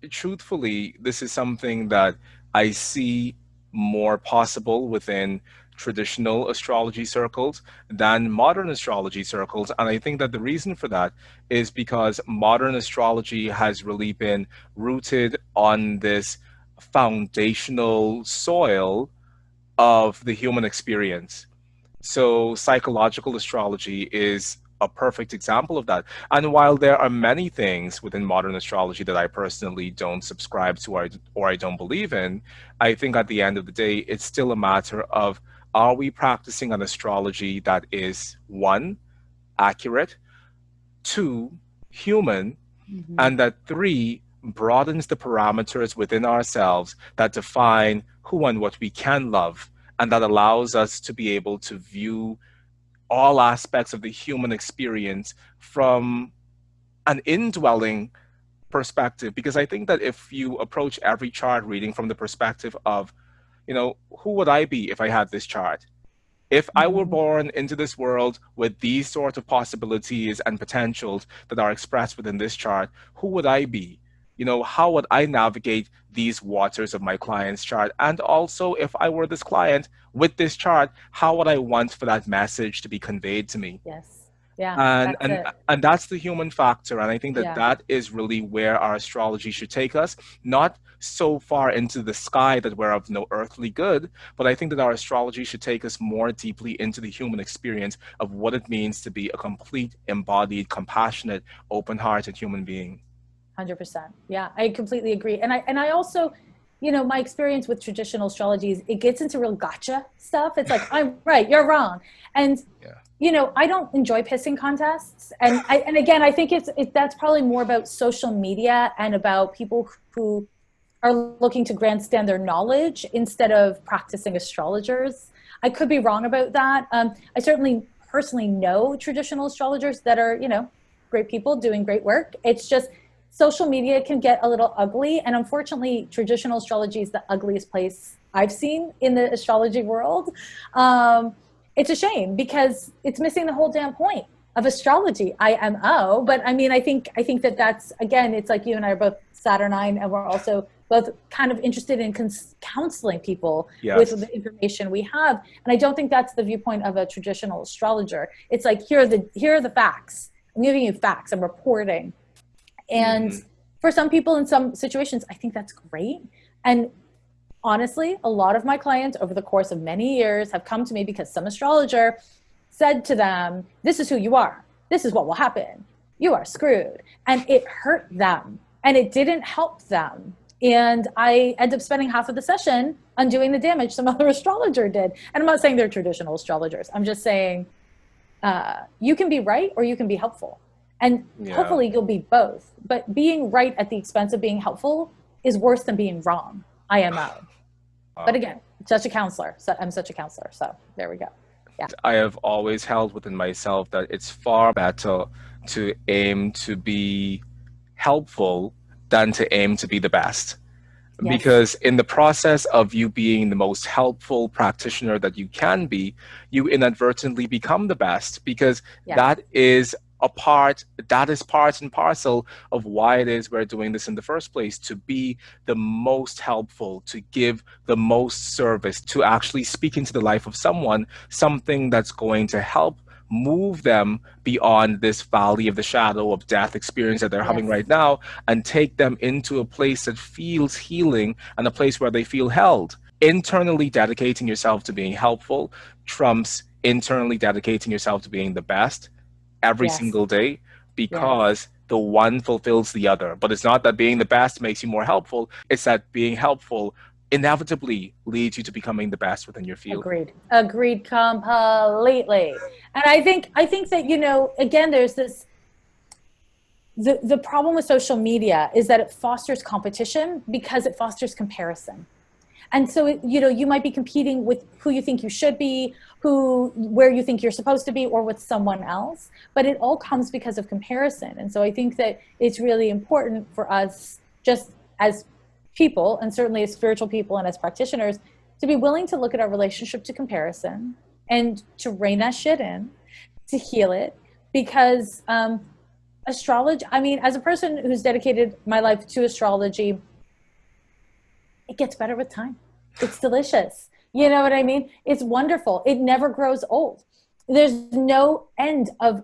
truthfully, this is something that I see more possible within traditional astrology circles than modern astrology circles. And I think that the reason for that is because modern astrology has really been rooted on this foundational soil of the human experience. So psychological astrology is a perfect example of that. And while there are many things within modern astrology that I personally don't subscribe to, or I don't believe in, I think at the end of the day, it's still a matter of, are we practicing an astrology that is, one, accurate, two, human, Mm-hmm. and that three, broadens the parameters within ourselves that define who and what we can love, and that allows us to be able to view all aspects of the human experience from an indwelling perspective. Because I think that if you approach every chart reading from the perspective of, who would I be if I had this chart? If I were Mm-hmm. born into this world with these sort of possibilities and potentials that are expressed within this chart, who would I be? How would I navigate these waters of my client's chart? And also, if I were this client with this chart, how would I want for that message to be conveyed to me? Yes. Yeah, and that's and it. and that's the human factor, and I think that Yeah. that is really where our astrology should take us, not so far into the sky that we're of no earthly good, but I think that our astrology should take us more deeply into the human experience of what it means to be a complete, embodied, compassionate, open-hearted human being. 100%. Yeah, I completely agree. And I also, my experience with traditional astrology is it gets into real gotcha stuff. It's like, I'm right, you're wrong. And, Yeah. I don't enjoy pissing contests. And again, I think that's probably more about social media and about people who are looking to grandstand their knowledge instead of practicing astrologers. I could be wrong about that. I certainly personally know traditional astrologers that are, great people doing great work. It's just social media can get a little ugly. And unfortunately, traditional astrology is the ugliest place I've seen in the astrology world. It's a shame because it's missing the whole damn point of astrology, IMO. But I mean, I think that's, again, it's like you and I are both Saturnine, and we're also both kind of interested in counseling people with Yes. the information we have. And I don't think that's the viewpoint of a traditional astrologer. It's like, here are the facts. I'm giving you facts. I'm reporting. And Hmm. for some people in some situations, I think that's great. And honestly, a lot of my clients over the course of many years have come to me because some astrologer said to them, this is who you are. This is what will happen. You are screwed. And it hurt them and it didn't help them. And I end up spending half of the session undoing the damage some other astrologer did. And I'm not saying they're traditional astrologers. I'm just saying you can be right or you can be helpful. And Yeah. hopefully you'll be both. But being right at the expense of being helpful is worse than being wrong. IMO. But Wow. again, such a counselor. So I'm such a counselor. So there we go. Yeah. I have always held within myself that it's far better to aim to be helpful than to aim to be the best. Yes. Because in the process of you being the most helpful practitioner that you can be, you inadvertently become the best because Yes. that is part and parcel of why it is we're doing this in the first place, to be the most helpful, to give the most service, to actually speak into the life of someone, something that's going to help move them beyond this valley of the shadow of death experience that they're having Yes. right now, and take them into a place that feels healing and a place where they feel held. Internally dedicating yourself to being helpful trumps internally dedicating yourself to being the best every Yes. single day, Yes. because the one fulfills the other. But it's not that being the best makes you more helpful, it's that being helpful inevitably leads you to becoming the best within your field. Agreed. Agreed completely. And I think that, again, there's this the problem with social media is that it fosters competition because it fosters comparison. And so you might be competing with who you think you should be, where you think you're supposed to be, or with someone else, but it all comes because of comparison. And so I think that it's really important for us, just as people, and certainly as spiritual people and as practitioners, to be willing to look at our relationship to comparison and to rein that shit in, to heal it. Because astrology, I mean, as a person who's dedicated my life to astrology, it gets better with time. It's delicious. You know what I mean? It's wonderful. It never grows old. There's no end of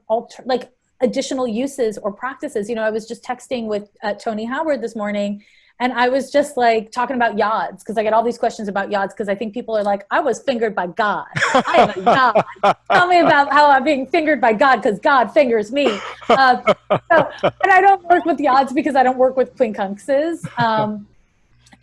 additional uses or practices. I was just texting with Tony Howard this morning, and I was just like talking about yods because I get all these questions about yods because I think people are like, I was fingered by God. I am a yod. Tell me about how I'm being fingered by God because God fingers me. And I don't work with yods because I don't work with quincunxes.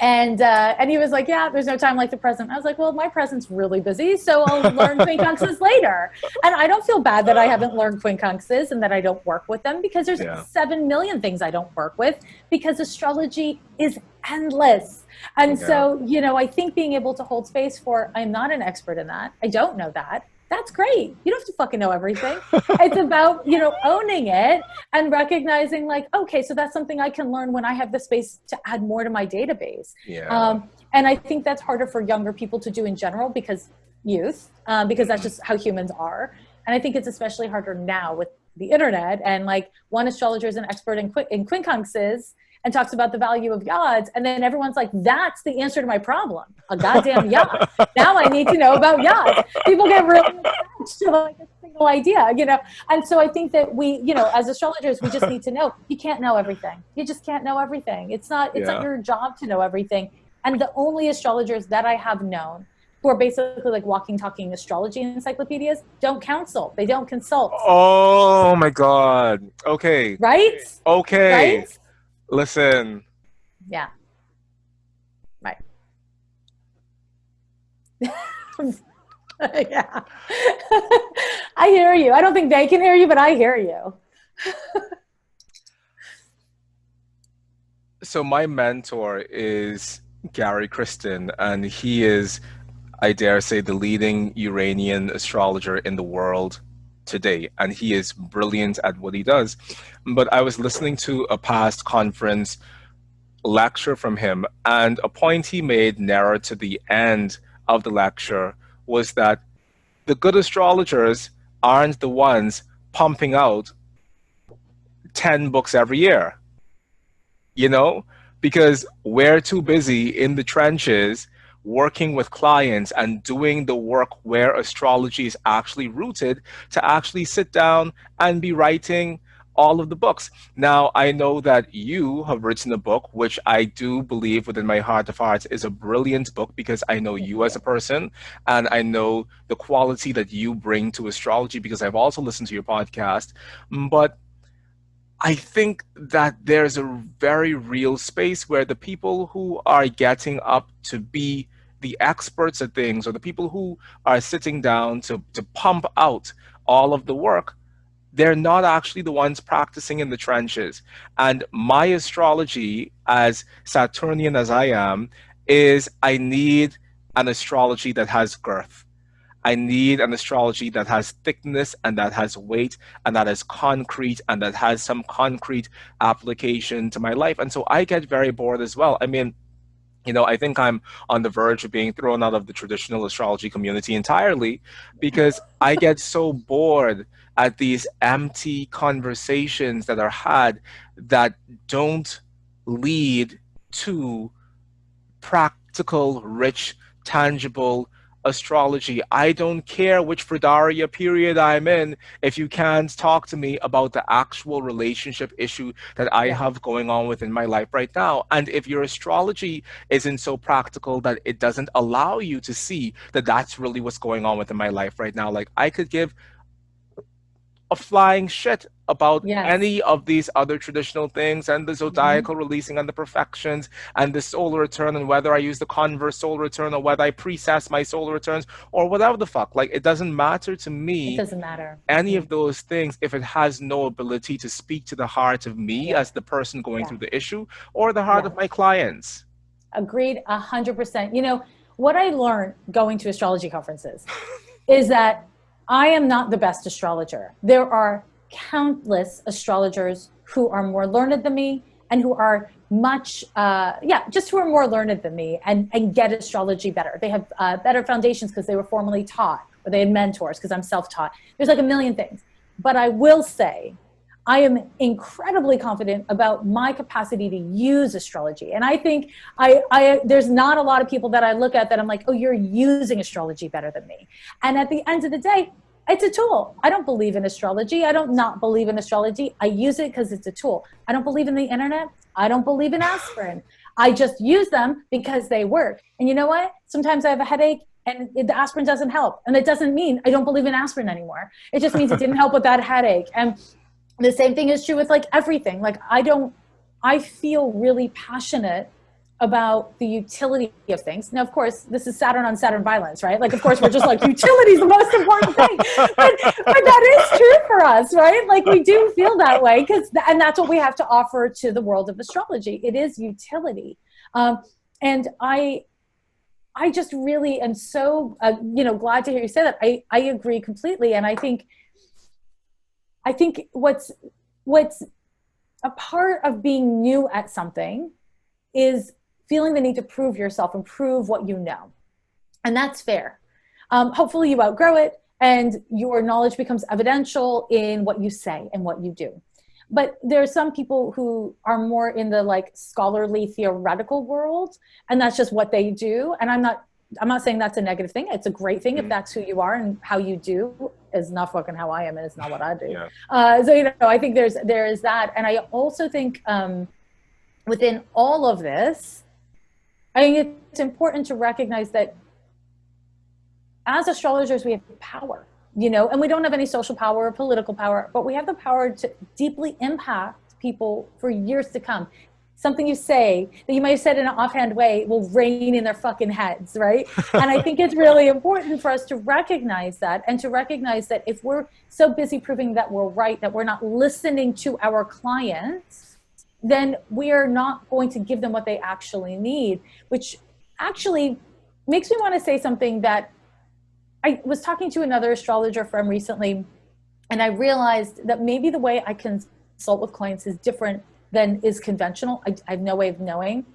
And he was like, yeah, there's no time like the present. I was like, well, my present's really busy, so I'll learn quincunxes later. And I don't feel bad that I haven't learned quincunxes and that I don't work with them, because there's Yeah. 7 million things I don't work with, because astrology is endless. And Yeah. so, I think being able to hold space for, I'm not an expert in that, I don't know that. That's great. You don't have to fucking know everything. It's about, owning it and recognizing like, okay, so that's something I can learn when I have the space to add more to my database. Yeah. And I think that's harder for younger people to do in general because because that's just how humans are. And I think it's especially harder now with the internet, and like one astrologer is an expert in quincunxes and talks about the value of yods. And then everyone's like, that's the answer to my problem. A goddamn yod. Now I need to know about yods. People get really attached to like a single idea, And so I think that we, as astrologers, we just need to know you can't know everything. You just can't know everything. It's not Yeah. your job to know everything. And the only astrologers that I have known who are basically like walking, talking astrology encyclopedias don't counsel. They don't consult. Oh my God. Okay. Right? Okay. Right? Listen, Yeah, right. Yeah. I hear you. I don't think they can hear you, but I hear you. so my mentor is Gary Kristen, and he is, I dare say, the leading Uranian astrologer in the world today. And he is brilliant at what he does. But I was listening to a past conference lecture from him, and a point he made nearer to the end of the lecture was that the good astrologers aren't the ones pumping out 10 books every year, you know, because we're too busy in the trenches working with clients and doing the work where astrology is actually rooted to actually sit down and be writing all of the books. Now, I know that you have written a book, which I do believe within my heart of hearts is a brilliant book because I know Thank you as a you. person and I know the quality that you bring to astrology because I've also listened to your podcast. But I think that there's a very real space where the people who are getting up to be the experts at things, or the people who are sitting down to pump out all of the work, they're not actually the ones practicing in the trenches. And my astrology, as Saturnian as I am, is I need an astrology that has girth. I need an astrology that has thickness and that has weight and that is concrete and that has some concrete application to my life. And so I get very bored as well. I mean, I think I'm on the verge of being thrown out of the traditional astrology community entirely because I get so bored at these empty conversations that are had that don't lead to practical, rich, tangible astrology. I don't care which Fradaria period I'm in if you can't talk to me about the actual relationship issue that I Yeah. have going on within my life right now. And if your astrology isn't so practical that it doesn't allow you to see that that's really what's going on within my life right now, like I could give a flying shit about Yes. any of these other traditional things and the Mhm. zodiacal releasing and the perfections and the solar return and whether I use the converse solar return or whether I precess my solar returns or whatever the fuck. Like, it doesn't matter to It me doesn't matter. any Mhm. of those things if it has no ability to speak to the heart of me Yeah. as the person going Yeah. through the issue or the heart Yeah. of my clients. Agreed 100%. What I learned going to astrology conferences is that I am not the best astrologer. There are countless astrologers who are more learned than me and who are just who are more learned than me and get astrology better. They have better foundations because they were formally taught, or they had mentors because I'm self taught. There's like a million things. But I will say, I am incredibly confident about my capacity to use astrology. And I think there's not a lot of people that I look at that I'm like, oh, you're using astrology better than me. And at the end of the day, it's a tool. I don't believe in astrology. I don't not believe in astrology. I use it because it's a tool. I don't believe in the internet. I don't believe in aspirin. I just use them because they work. And you know what? Sometimes I have a headache and the aspirin doesn't help. And it doesn't mean I don't believe in aspirin anymore. It just means it didn't help with that headache. And the same thing is true with like everything. Like I feel really passionate about the utility of things. Now, of course, this is Saturn on Saturn violence, right? Like, of course, we're just like, utility is the most important thing. But that is true for us, right? Like, we do feel that way and that's what we have to offer to the world of astrology. It is utility. And I just really am so, glad to hear you say that. I agree completely. And I think what's a part of being new at something is feeling the need to prove yourself and prove what you know. And that's fair. Hopefully you outgrow it and your knowledge becomes evidential in what you say and what you do. But there are some people who are more in the like scholarly theoretical world, and that's just what they do. And I'm not saying that's a negative thing. It's a great thing if Mm, that's who you are, and how you do is not fucking how I am, and it's not what I do. yeah. So I think there is that, and I also think within all of this, I think it's important to recognize that as astrologers, we have power, and we don't have any social power or political power, but we have the power to deeply impact people for years to come. something you say that you might have said in an offhand way will reign in their fucking heads, right? And I think it's really important for us to recognize that, and to recognize that if we're so busy proving that we're right, that we're not listening to our clients, then we are not going to give them what they actually need, which actually makes me want to say something that I was talking to another astrologer friend recently, and I realized that maybe the way I consult with clients is different than is conventional. I have no way of knowing.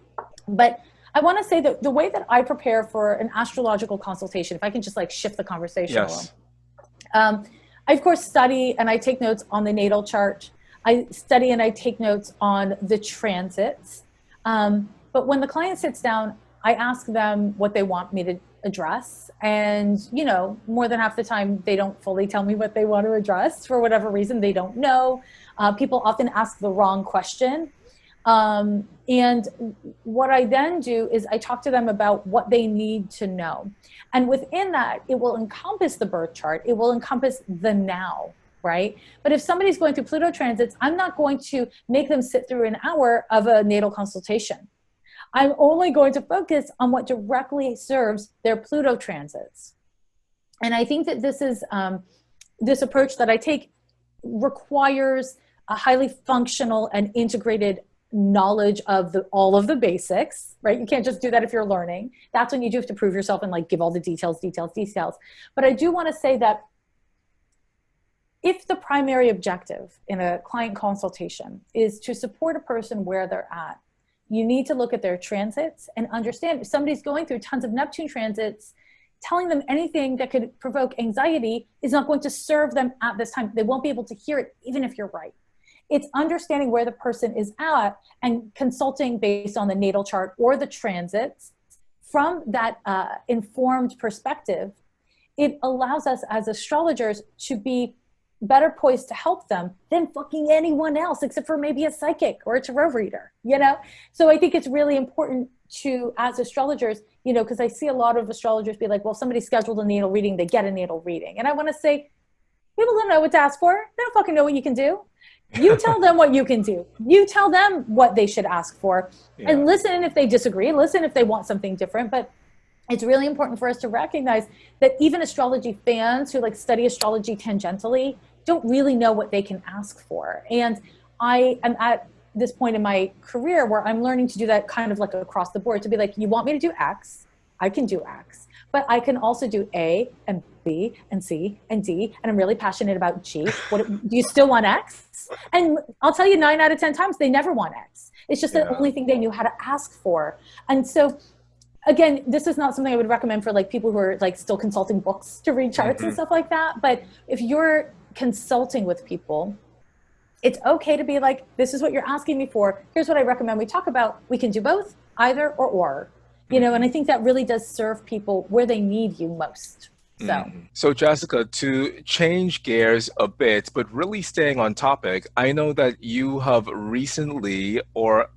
But I want to say that the way that I prepare for an astrological consultation, if I can just like shift the conversation a little. I of course study and I take notes on the natal chart. I study and I take notes on the transits. But when the client sits down, I ask them what they want me to address. And, you know, more than half the time, they don't fully tell me what they want to address for whatever reason. They don't know. People often ask the wrong question. And what I then do is I talk to them about what they need to know. And within that, it will encompass the birth chart. It will encompass the now, right? But if somebody's going through Pluto transits, I'm not going to make them sit through an hour of a natal consultation. I'm only going to focus on what directly serves their Pluto transits. And I think that this is this approach that I take requires a highly functional and integrated knowledge of all of the basics, right? You can't just do that if you're learning. That's when you do have to prove yourself and like give all the details. But I do want to say that if the primary objective in a client consultation is to support a person where they're at, you need to look at their transits and understand if somebody's going through tons of Neptune transits, telling them anything that could provoke anxiety is not going to serve them at this time. They won't be able to hear it, even if you're right. It's understanding where the person is at and consulting based on the natal chart or the transits. From that informed perspective, it allows us as astrologers to be better poised to help them than fucking anyone else, except for maybe a psychic or a tarot reader, you know? So I think it's really important to, as astrologers, you know, because I see a lot of astrologers be like, well, somebody scheduled a natal reading, they get a natal reading. And I want to say, people don't know what to ask for. They don't fucking know what you can do. You tell them what you can do. You tell them what they should ask for. Yeah. And listen if they disagree, listen if they want something different. But it's really important for us to recognize that even astrology fans who like study astrology tangentially don't really know what they can ask for. And I am at this point in my career where I'm learning to do that kind of like across the board, to be like, you want me to do X, I can do X, but I can also do A and B and C and D, and I'm really passionate about G. What, do you still want X? And I'll tell you 9 out of 10 times, they never want X. It's just the only thing they knew how to ask for. And so again, this is not something I would recommend for like people who are like still consulting books to read charts and stuff like that. But if you're consulting with people, it's okay to be like, this is what you're asking me for. Here's what I recommend we talk about. We can do both, either or, you know, and I think that really does serve people where they need you most. So Jessica, to change gears a bit, but really staying on topic, I know that you have recently, or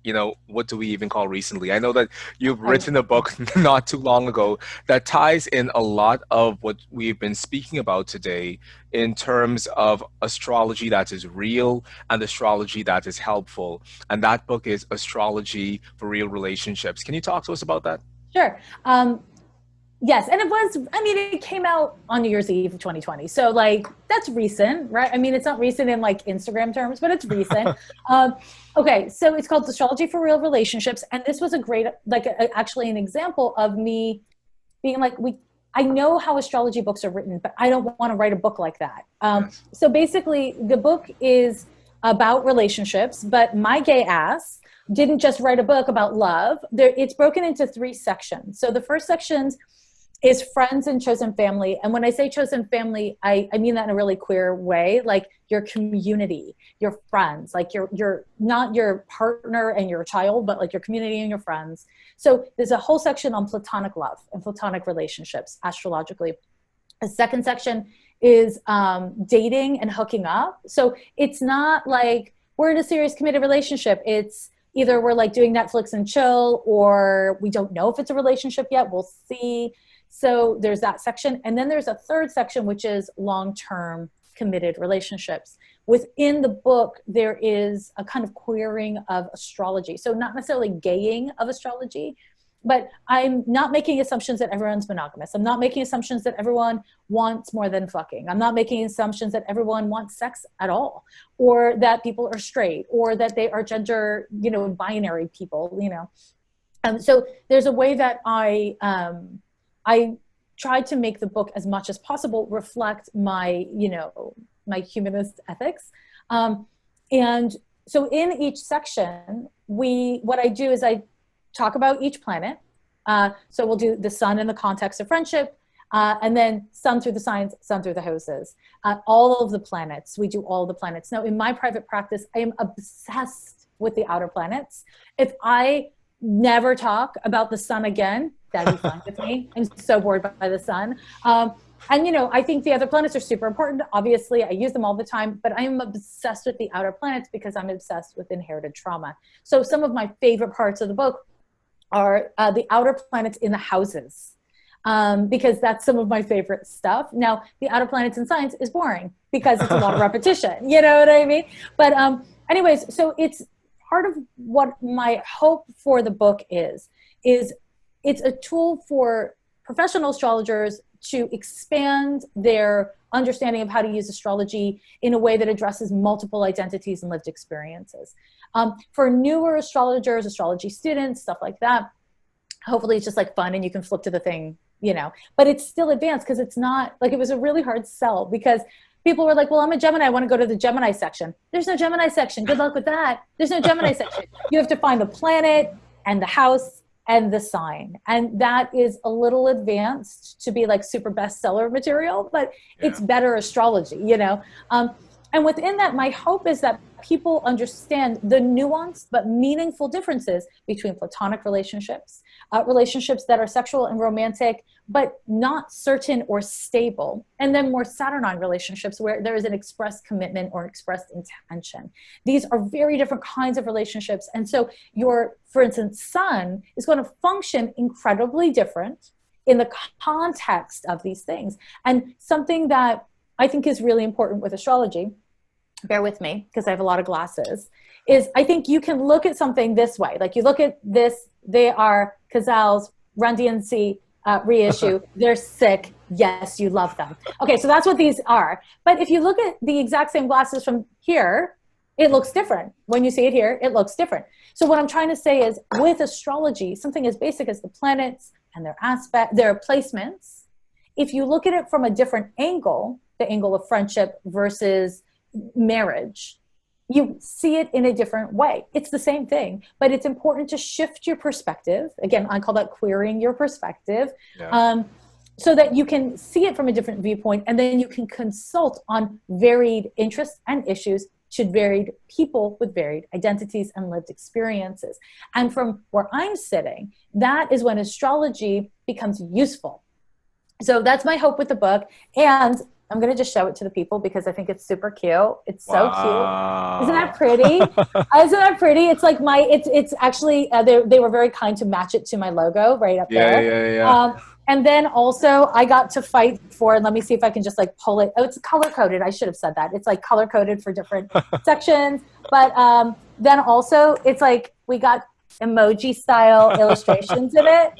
you know, what do we even call recently? I know that you've written a book not too long ago that ties in a lot of what we've been speaking about today in terms of astrology that is real and astrology that is helpful. And that book is Astrology for Real Relationships. Can you talk to us about that? Sure. Yes, and it was, I mean, it came out on New Year's Eve of 2020. So like, that's recent, right? I mean, it's not recent in like Instagram terms, but it's recent. Okay, so it's called Astrology for Real Relationships. And this was a great, like actually an example of me being like, I know how astrology books are written, but I don't want to write a book like that. So basically the book is about relationships, but my gay ass didn't just write a book about love. It's broken into 3 sections. So the first section is friends and chosen family. And when I say chosen family, I mean that in a really queer way, like your community, your friends, like your not your partner and your child, but like your community and your friends. So there's a whole section on platonic love and platonic relationships astrologically. A second section is dating and hooking up. So it's not like we're in a serious committed relationship. It's either we're like doing Netflix and chill, or we don't know if it's a relationship yet. We'll see. So there's that section. And then there's a third section, which is long-term committed relationships. Within the book, there is a kind of queering of astrology. So not necessarily gaying of astrology, but I'm not making assumptions that everyone's monogamous. I'm not making assumptions that everyone wants more than fucking. I'm not making assumptions that everyone wants sex at all, or that people are straight, or that they are gender, binary people, so there's a way that I try to make the book as much as possible reflect my, my humanist ethics. And so in each section, what I do is I talk about each planet. So we'll do the sun in the context of friendship, and then sun through the signs, sun through the houses. All of the planets, we do all the planets. Now, in my private practice, I am obsessed with the outer planets. If I never talk about the sun again, that'd be fine with me. I'm so bored by the sun. And I think the other planets are super important. Obviously, I use them all the time, but I am obsessed with the outer planets because I'm obsessed with inherited trauma. So some of my favorite parts of the book are the outer planets in the houses, because that's some of my favorite stuff. Now, the outer planets in science is boring because it's a lot of repetition. You know what I mean? But anyways, so it's part of what my hope for the book is it's a tool for professional astrologers to expand their understanding of how to use astrology in a way that addresses multiple identities and lived experiences. For newer astrologers, astrology students, stuff like that, hopefully it's just like fun and you can flip to the thing, but it's still advanced because it's not like, it was a really hard sell because people were like, well, I'm a Gemini, I want to go to the Gemini section. There's no Gemini section. Good luck with that. There's no Gemini section. You have to find the planet and the house and the sign. And that is a little advanced to be like super bestseller material, but it's better astrology, and within that, my hope is that people understand the nuanced but meaningful differences between platonic relationships, relationships that are sexual and romantic, but not certain or stable, and then more Saturnine relationships where there is an expressed commitment or expressed intention. These are very different kinds of relationships. And so your, for instance, sun is going to function incredibly different in the context of these things. And something that I think is really important with astrology, bear with me because I have a lot of glasses, is I think you can look at something this way. Like you look at this, they are Cazals, Run DMC, reissue, they're sick. Yes, you love them. Okay, so that's what these are. But if you look at the exact same glasses from here, it looks different. When you see it here, it looks different. So what I'm trying to say is with astrology, something as basic as the planets and their placements, if you look at it from a different angle, the angle of friendship versus marriage, you see it in a different way. It's the same thing, but it's important to shift your perspective. Again, I call that querying your perspective, so that you can see it from a different viewpoint, and then you can consult on varied interests and issues to varied people with varied identities and lived experiences. And from where I'm sitting, that is when astrology becomes useful. So that's my hope with the book. And I'm going to just show it to the people because I think it's super cute. It's so cute. Isn't that pretty? Isn't that pretty? It's like it's actually, they were very kind to match it to my logo right up there. Yeah. And then also I got to fight for, and let me see if I can just like pull it. Oh, it's color coded. I should have said that. It's like color coded for different sections. But then also it's like we got emoji style illustrations in it.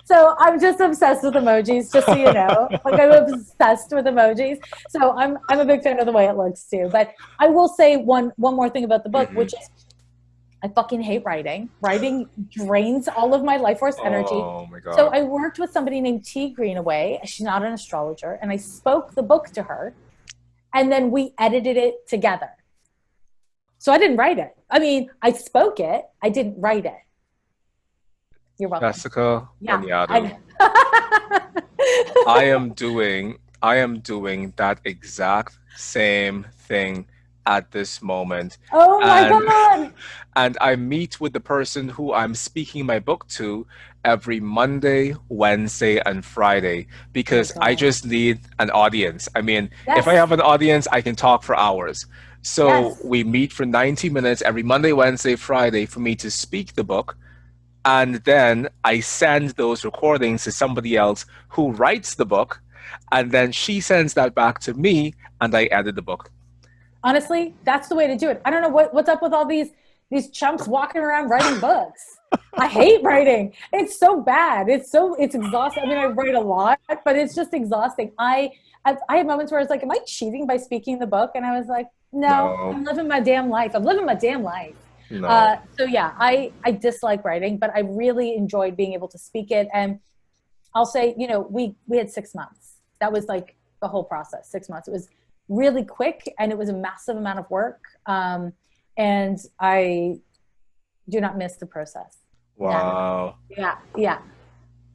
So I'm just obsessed with emojis, just so you know. Like I'm obsessed with emojis. So I'm a big fan of the way it looks too. But I will say one more thing about the book, which is I fucking hate writing. Writing drains all of my life force energy. Oh my God. So I worked with somebody named T. Greenaway. She's not an astrologer. And I spoke the book to her. And then we edited it together. So I didn't write it. I mean, I spoke it. I didn't write it. You're welcome. Jessica, Yeah. Lanyadoo. I am doing that exact same thing at this moment. Oh my God. And I meet with the person who I'm speaking my book to every Monday, Wednesday, and Friday because I just need an audience. I mean, if I have an audience, I can talk for hours. So we meet for 90 minutes every Monday, Wednesday, Friday for me to speak the book. And then I send those recordings to somebody else who writes the book. and then she sends that back to me, and I edit the book. Honestly, that's the way to do it. I don't know what's up with all these chumps walking around writing books. I hate writing. It's so bad. It's exhausting. I mean, I write a lot, but it's just exhausting. I had moments where I was like, am I cheating by speaking the book? And I was like, no, No, I'm living my damn life. I'm living my damn life. no. So yeah, I dislike writing, but I really enjoyed being able to speak it. And I'll say, we had 6 months. That was like the whole process, 6 months. It was really quick, and it was a massive amount of work. And I do not miss the process. Never. Wow. Yeah, yeah,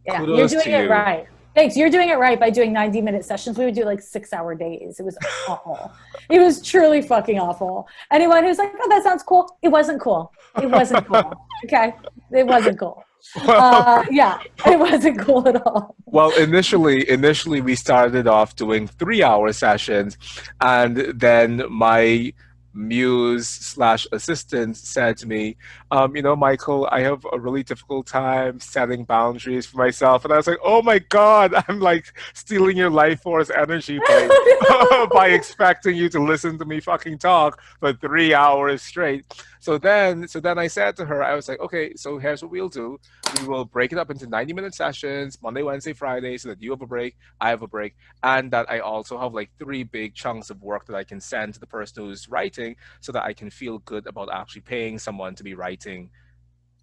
yeah. You're Kudos doing to it you. right. Thanks. You're doing it right by doing 90-minute sessions. We would do like 6-hour days. It was awful. It was truly fucking awful. Anyone who's like, oh, that sounds cool. It wasn't cool. It wasn't cool. Okay. It wasn't cool. Well, Yeah, it wasn't cool at all. well, initially we started off doing 3 hour sessions, and then my muse slash assistant said to me, Mychal, I have a really difficult time setting boundaries for myself. And I was like, oh my God, I'm like stealing your life force energy by by expecting you to listen to me fucking talk for 3 hours straight. So then I said to her, I was like, okay, so here's what we'll do. We will break it up into 90-minute sessions, Monday, Wednesday, Friday, so that you have a break, I have a break, and that I also have like 3 big chunks of work that I can send to the person who's writing, so that I can feel good about actually paying someone to be writing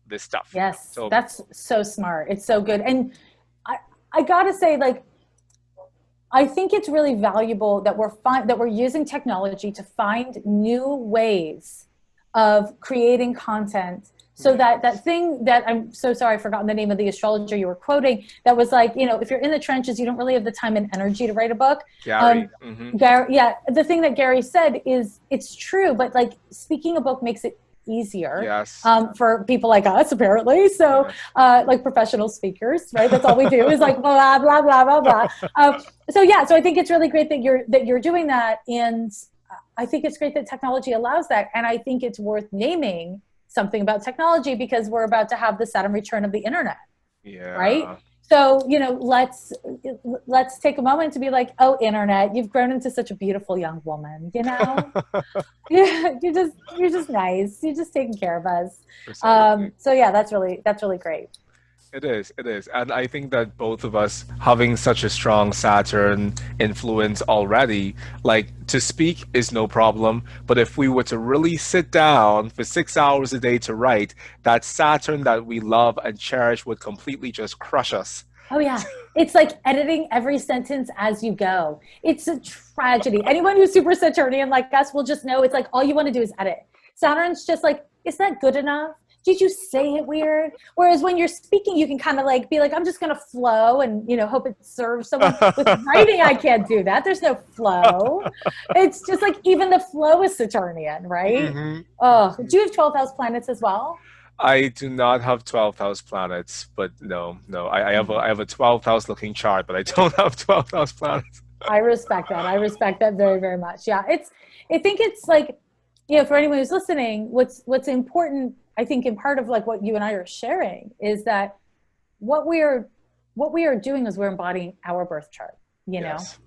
this stuff. Yes, So that's so smart. It's so good. And I, I gotta say, like, I think it's really valuable that we're using technology to find new ways of creating content, so that thing that, I'm so sorry, I've forgotten the name of the astrologer you were quoting, that was like, if you're in the trenches, you don't really have the time and energy to write a book. Gary. Gary, yeah, the thing that Gary said is, it's true, but like, speaking a book makes it easier, Yes. for people like us, apparently. So, Yes. like professional speakers, right? That's all we do is like blah blah blah blah blah. So yeah, so I think it's really great that you're doing that, and I think it's great that technology allows that, and I think it's worth naming something about technology, because we're about to have the Saturn return of the internet, right? Yeah. So, let's take a moment to be like, oh, internet, you've grown into such a beautiful young woman, Yeah, you're just nice. You're just taking care of us. Precisely. So yeah, that's really great. It is, it is. And I think that both of us having such a strong Saturn influence already, like to speak is no problem. But if we were to really sit down for 6 hours a day to write, that Saturn that we love and cherish would completely just crush us. Oh yeah. It's like editing every sentence as you go. It's a tragedy. Anyone who's super Saturnian like us will just know, it's like all you want to do is edit. Saturn's just like, is that good enough? Did you say it weird? Whereas when you're speaking, you can kind of like be like, I'm just going to flow and, hope it serves someone. With writing, I can't do that. There's no flow. It's just like, even the flow is Saturnian, right? Hmm. Oh, do you have 12th house planets as well? I do not have 12th house planets, but no, no. I have a 12th house looking chart, but I don't have 12th house planets. I respect that. I respect that very, very much. Yeah. I think it's like, for anyone who's listening, what's important, I think, in part of like what you and I are sharing, is that what we are doing is we're embodying our birth chart, Yes.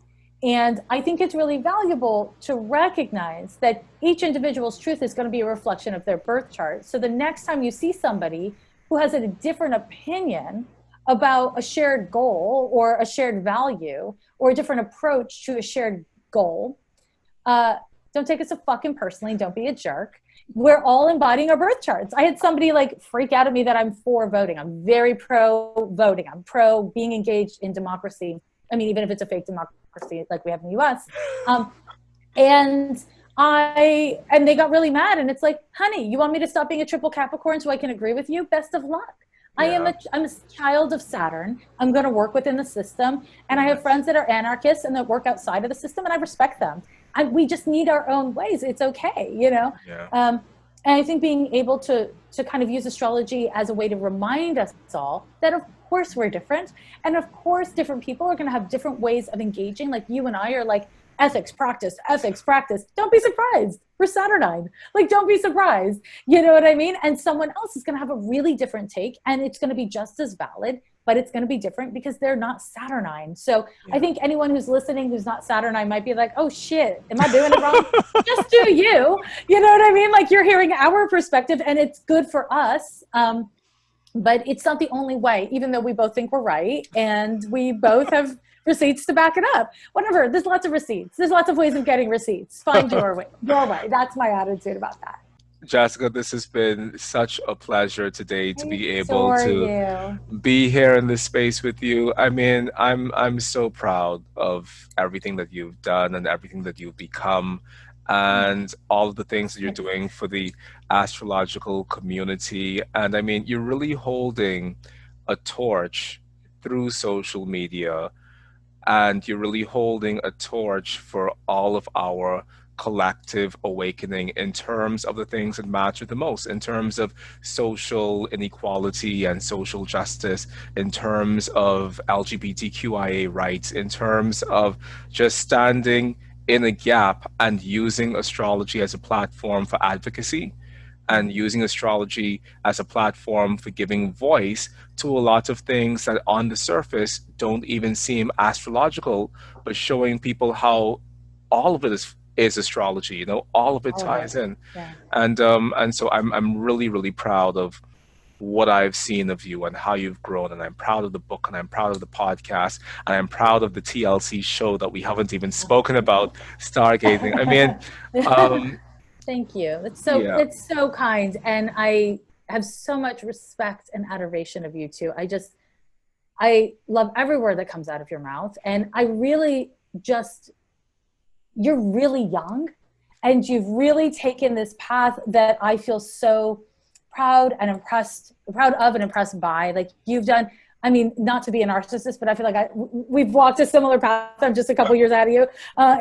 And I think it's really valuable to recognize that each individual's truth is going to be a reflection of their birth chart. So the next time you see somebody who has a different opinion about a shared goal or a shared value or a different approach to a shared goal, don't take it so fucking personally. Don't be a jerk. We're all embodying our birth charts. I had somebody like freak out at me that I'm for voting. I'm very pro voting. I'm pro being engaged in democracy. I mean, even if it's a fake democracy like we have in the US. And they got really mad, and it's like, honey, you want me to stop being a triple Capricorn so I can agree with you? Best of luck. Yeah. I'm a child of Saturn. I'm going to work within the system. And I have friends that are anarchists and that work outside of the system, and I respect them. We just need our own ways. It's okay, Yeah. And I think being able to kind of use astrology as a way to remind us all that, of course, we're different. And of course, different people are going to have different ways of engaging. Like you and I are like, ethics practice. Don't be surprised. We're Saturnine. Like, don't be surprised. You know what I mean? And someone else is going to have a really different take, and it's going to be just as valid. but it's going to be different because they're not Saturnine. So I Yeah. think anyone who's listening who's not Saturnine might be like, oh shit, am I doing it wrong? Just do you. You know what I mean? Like, you're hearing our perspective and it's good for us. But it's not the only way, even though we both think we're right and we both have receipts to back it up. Whatever, there's lots of receipts. There's lots of ways of getting receipts. Find your way. Your way. That's my attitude about that. Jessica, this has been such a pleasure today to I be able adore to you. be here in this space with you. I mean, I'm so proud of everything that you've done and everything that you've become and all of the things that you're Thanks. doing for the astrological community. And I mean, you're really holding a torch through social media, and you're really holding a torch for all of our collective awakening in terms of the things that matter the most, in terms of social inequality and social justice, in terms of LGBTQIA rights, in terms of just standing in a gap and using astrology as a platform for advocacy and using astrology as a platform for giving voice to a lot of things that on the surface don't even seem astrological, but showing people how all of it is astrology, you know, all of it All of it. ties in. Yeah. And so I'm really, really proud of what I've seen of you and how you've grown. And I'm proud of the book and I'm proud of the podcast and I'm proud of the TLC show that we haven't even spoken about, Stargazing. I mean, um, Thank you. yeah. It's so kind. And I have so much respect and adoration of you too. I love every word that comes out of your mouth. And I really just, you're really young and you've really taken this path that I feel so proud and proud of and impressed by. Like, you've done, I mean, not to be a narcissist, but I feel like we've walked a similar path. I'm just a couple years out of you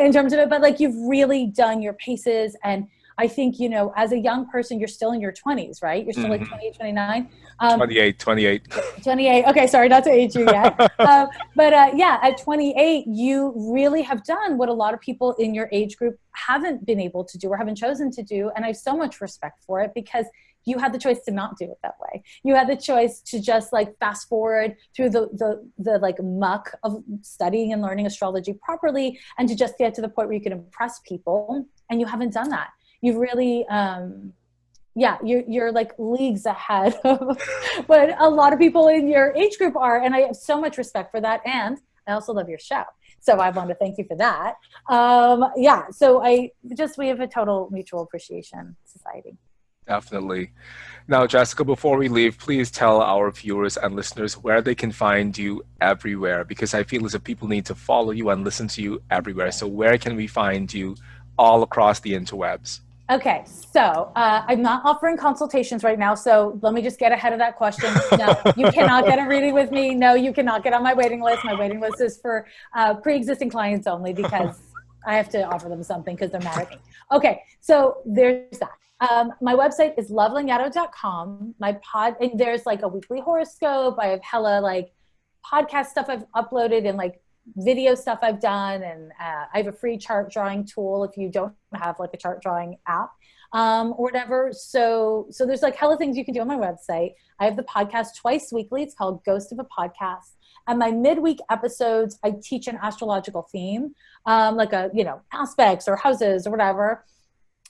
in terms of it, but like, you've really done your paces. And I think, you know, as a young person, you're still in your 20s, right? You're still like 28, 29. 28, 28. 28. Okay, sorry, not to age you yet. But yeah, at 28, you really have done what a lot of people in your age group haven't been able to do or haven't chosen to do. And I have so much respect for it because you had the choice to not do it that way. You had the choice to just like fast forward through the like muck of studying and learning astrology properly and to just get to the point where you can impress people. And you haven't done that. You've really, yeah, you're like leagues ahead of what a lot of people in your age group are. And I have so much respect for that. And I also love your show. So I want to thank you for that. Yeah, so we have a total mutual appreciation society. Definitely. Now, Jessica, before we leave, please tell our viewers and listeners where they can find you everywhere, because I feel as if people need to follow you and listen to you everywhere. So where can we find you all across the interwebs? Okay, so I'm not offering consultations right now, so let me just get ahead of that question. No, you cannot get a reading with me. No, you cannot get on my waiting list. My waiting list is for pre-existing clients only because I have to offer them something because they're mad at me. Okay, so there's that. My website is lovelanyadoo.com. And there's like a weekly horoscope. I have hella like podcast stuff I've uploaded and like video stuff I've done. And I have a free chart drawing tool if you don't have like a chart drawing app or whatever. So there's like hella things you can do on my website. I have the podcast twice weekly. It's called Ghost of a Podcast. And my midweek episodes, I teach an astrological theme, like aspects or houses or whatever.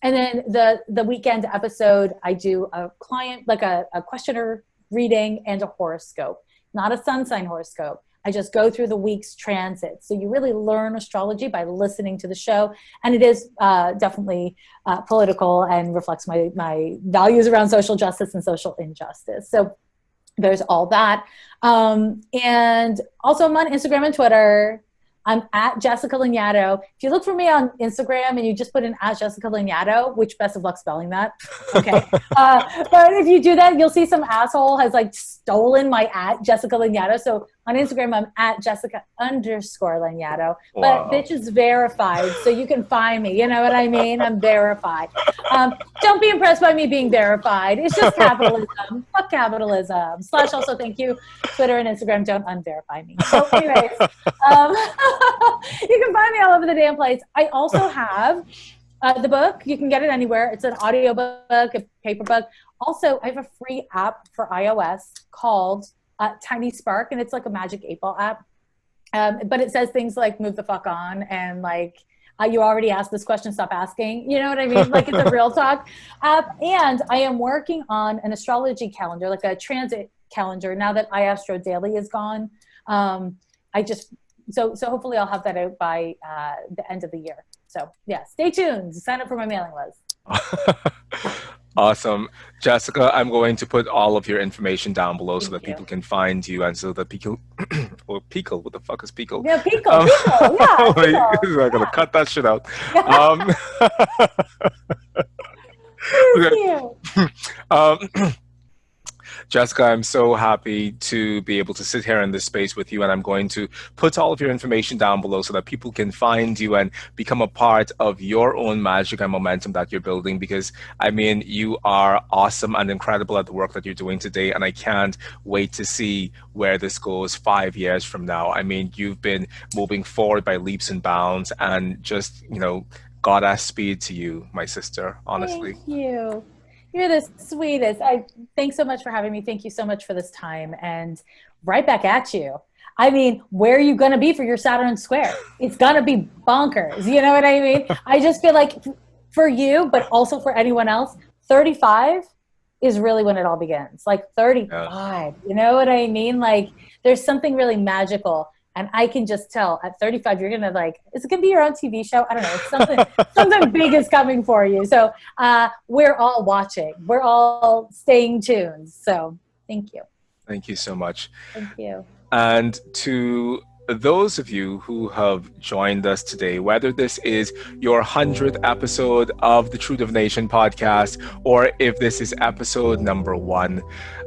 And then the weekend episode, I do a client, like a questionnaire reading and a horoscope, not a sun sign horoscope. I just go through the week's transits. So you really learn astrology by listening to the show. And it is definitely political and reflects my values around social justice and social injustice. So there's all that. And also I'm on Instagram and Twitter. I'm at Jessica Lanyadoo. If you look for me on Instagram and you just put in at Jessica Lanyadoo, which best of luck spelling that. Okay. But if you do that, you'll see some asshole has like stolen my at Jessica Lanyadoo. So on Instagram, I'm at Jessica_Lanyadoo. But bitch is verified. So you can find me. You know what I mean? I'm verified. Don't be impressed by me being verified. It's just capitalism. Fuck capitalism. / also thank you. Twitter and Instagram, don't unverify me. So anyways, you can find me all over the damn place. I also have the book. You can get it anywhere. It's an audio book, a paper book. Also, I have a free app for iOS called Tiny Spark, and it's like a Magic 8 Ball app. But it says things like "move the fuck on" and like "you already asked this question, stop asking." You know what I mean? Like it's a real talk app. And I am working on an astrology calendar, like a transit calendar. Now that iAstro Daily is gone, I just so hopefully I'll have that out by the end of the year. So yeah, stay tuned. Sign up for my mailing list. Awesome. Jessica, I'm going to put all of your information down below so Thank that you. people can find you and so that people, or Pico, what the fuck is Pico? Yeah, Pico, yeah, Like, Pico, I'm gonna yeah. cut that shit out. Um, Thank okay. you. Um, Jessica, I'm so happy to be able to sit here in this space with you, and I'm going to put all of your information down below so that people can find you and become a part of your own magic and momentum that you're building. Because, I mean, you are awesome and incredible at the work that you're doing today, and I can't wait to see where this goes 5 years from now. I mean, you've been moving forward by leaps and bounds, and just, goddess speed to you, my sister, Thank honestly. you. You're the sweetest. I thanks so much for having me. Thank you so much for this time. And right back at you. I mean, where are you going to be for your Saturn square? It's going to be bonkers. You know what I mean? I just feel like for you, but also for anyone else, 35 is really when it all begins. Like Yeah. 35. You know what I mean? Like there's something really magical. And I can just tell at 35, you're gonna like, is it gonna be your own TV show? I don't know. It's something big is coming for you. So we're all watching. We're all staying tuned. So thank you. Thank you so much. Thank you. And to those of you who have joined us today, whether this is your 100th episode of the True Divination podcast, or if this is episode number 1,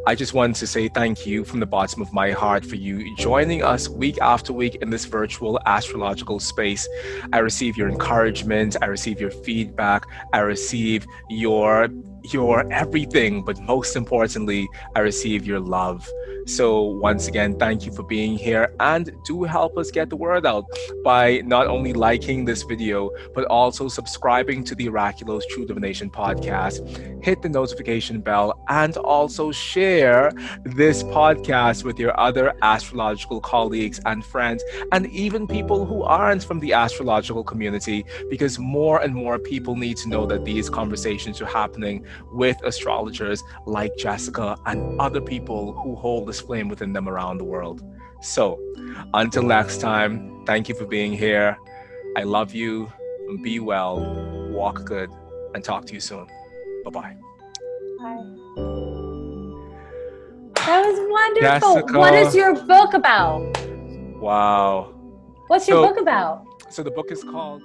I just want to say thank you from the bottom of my heart for you joining us week after week in this virtual astrological space. I receive your encouragement, I receive your feedback, I receive your everything, but most importantly, I receive your love. So once again, thank you for being here, and do help us get the word out by not only liking this video, but also subscribing to the Oraculos True Divination podcast. Hit the notification bell and also share this podcast with your other astrological colleagues and friends, and even people who aren't from the astrological community, because more and more people need to know that these conversations are happening with astrologers like Jessica and other people who hold this flame within them around the world. So, until next time, thank you for being here. I love you. Be well, walk good, and talk to you soon. Bye-bye. Bye. That was wonderful. Jessica. What is your book about? Wow. What's your book about? So the book is called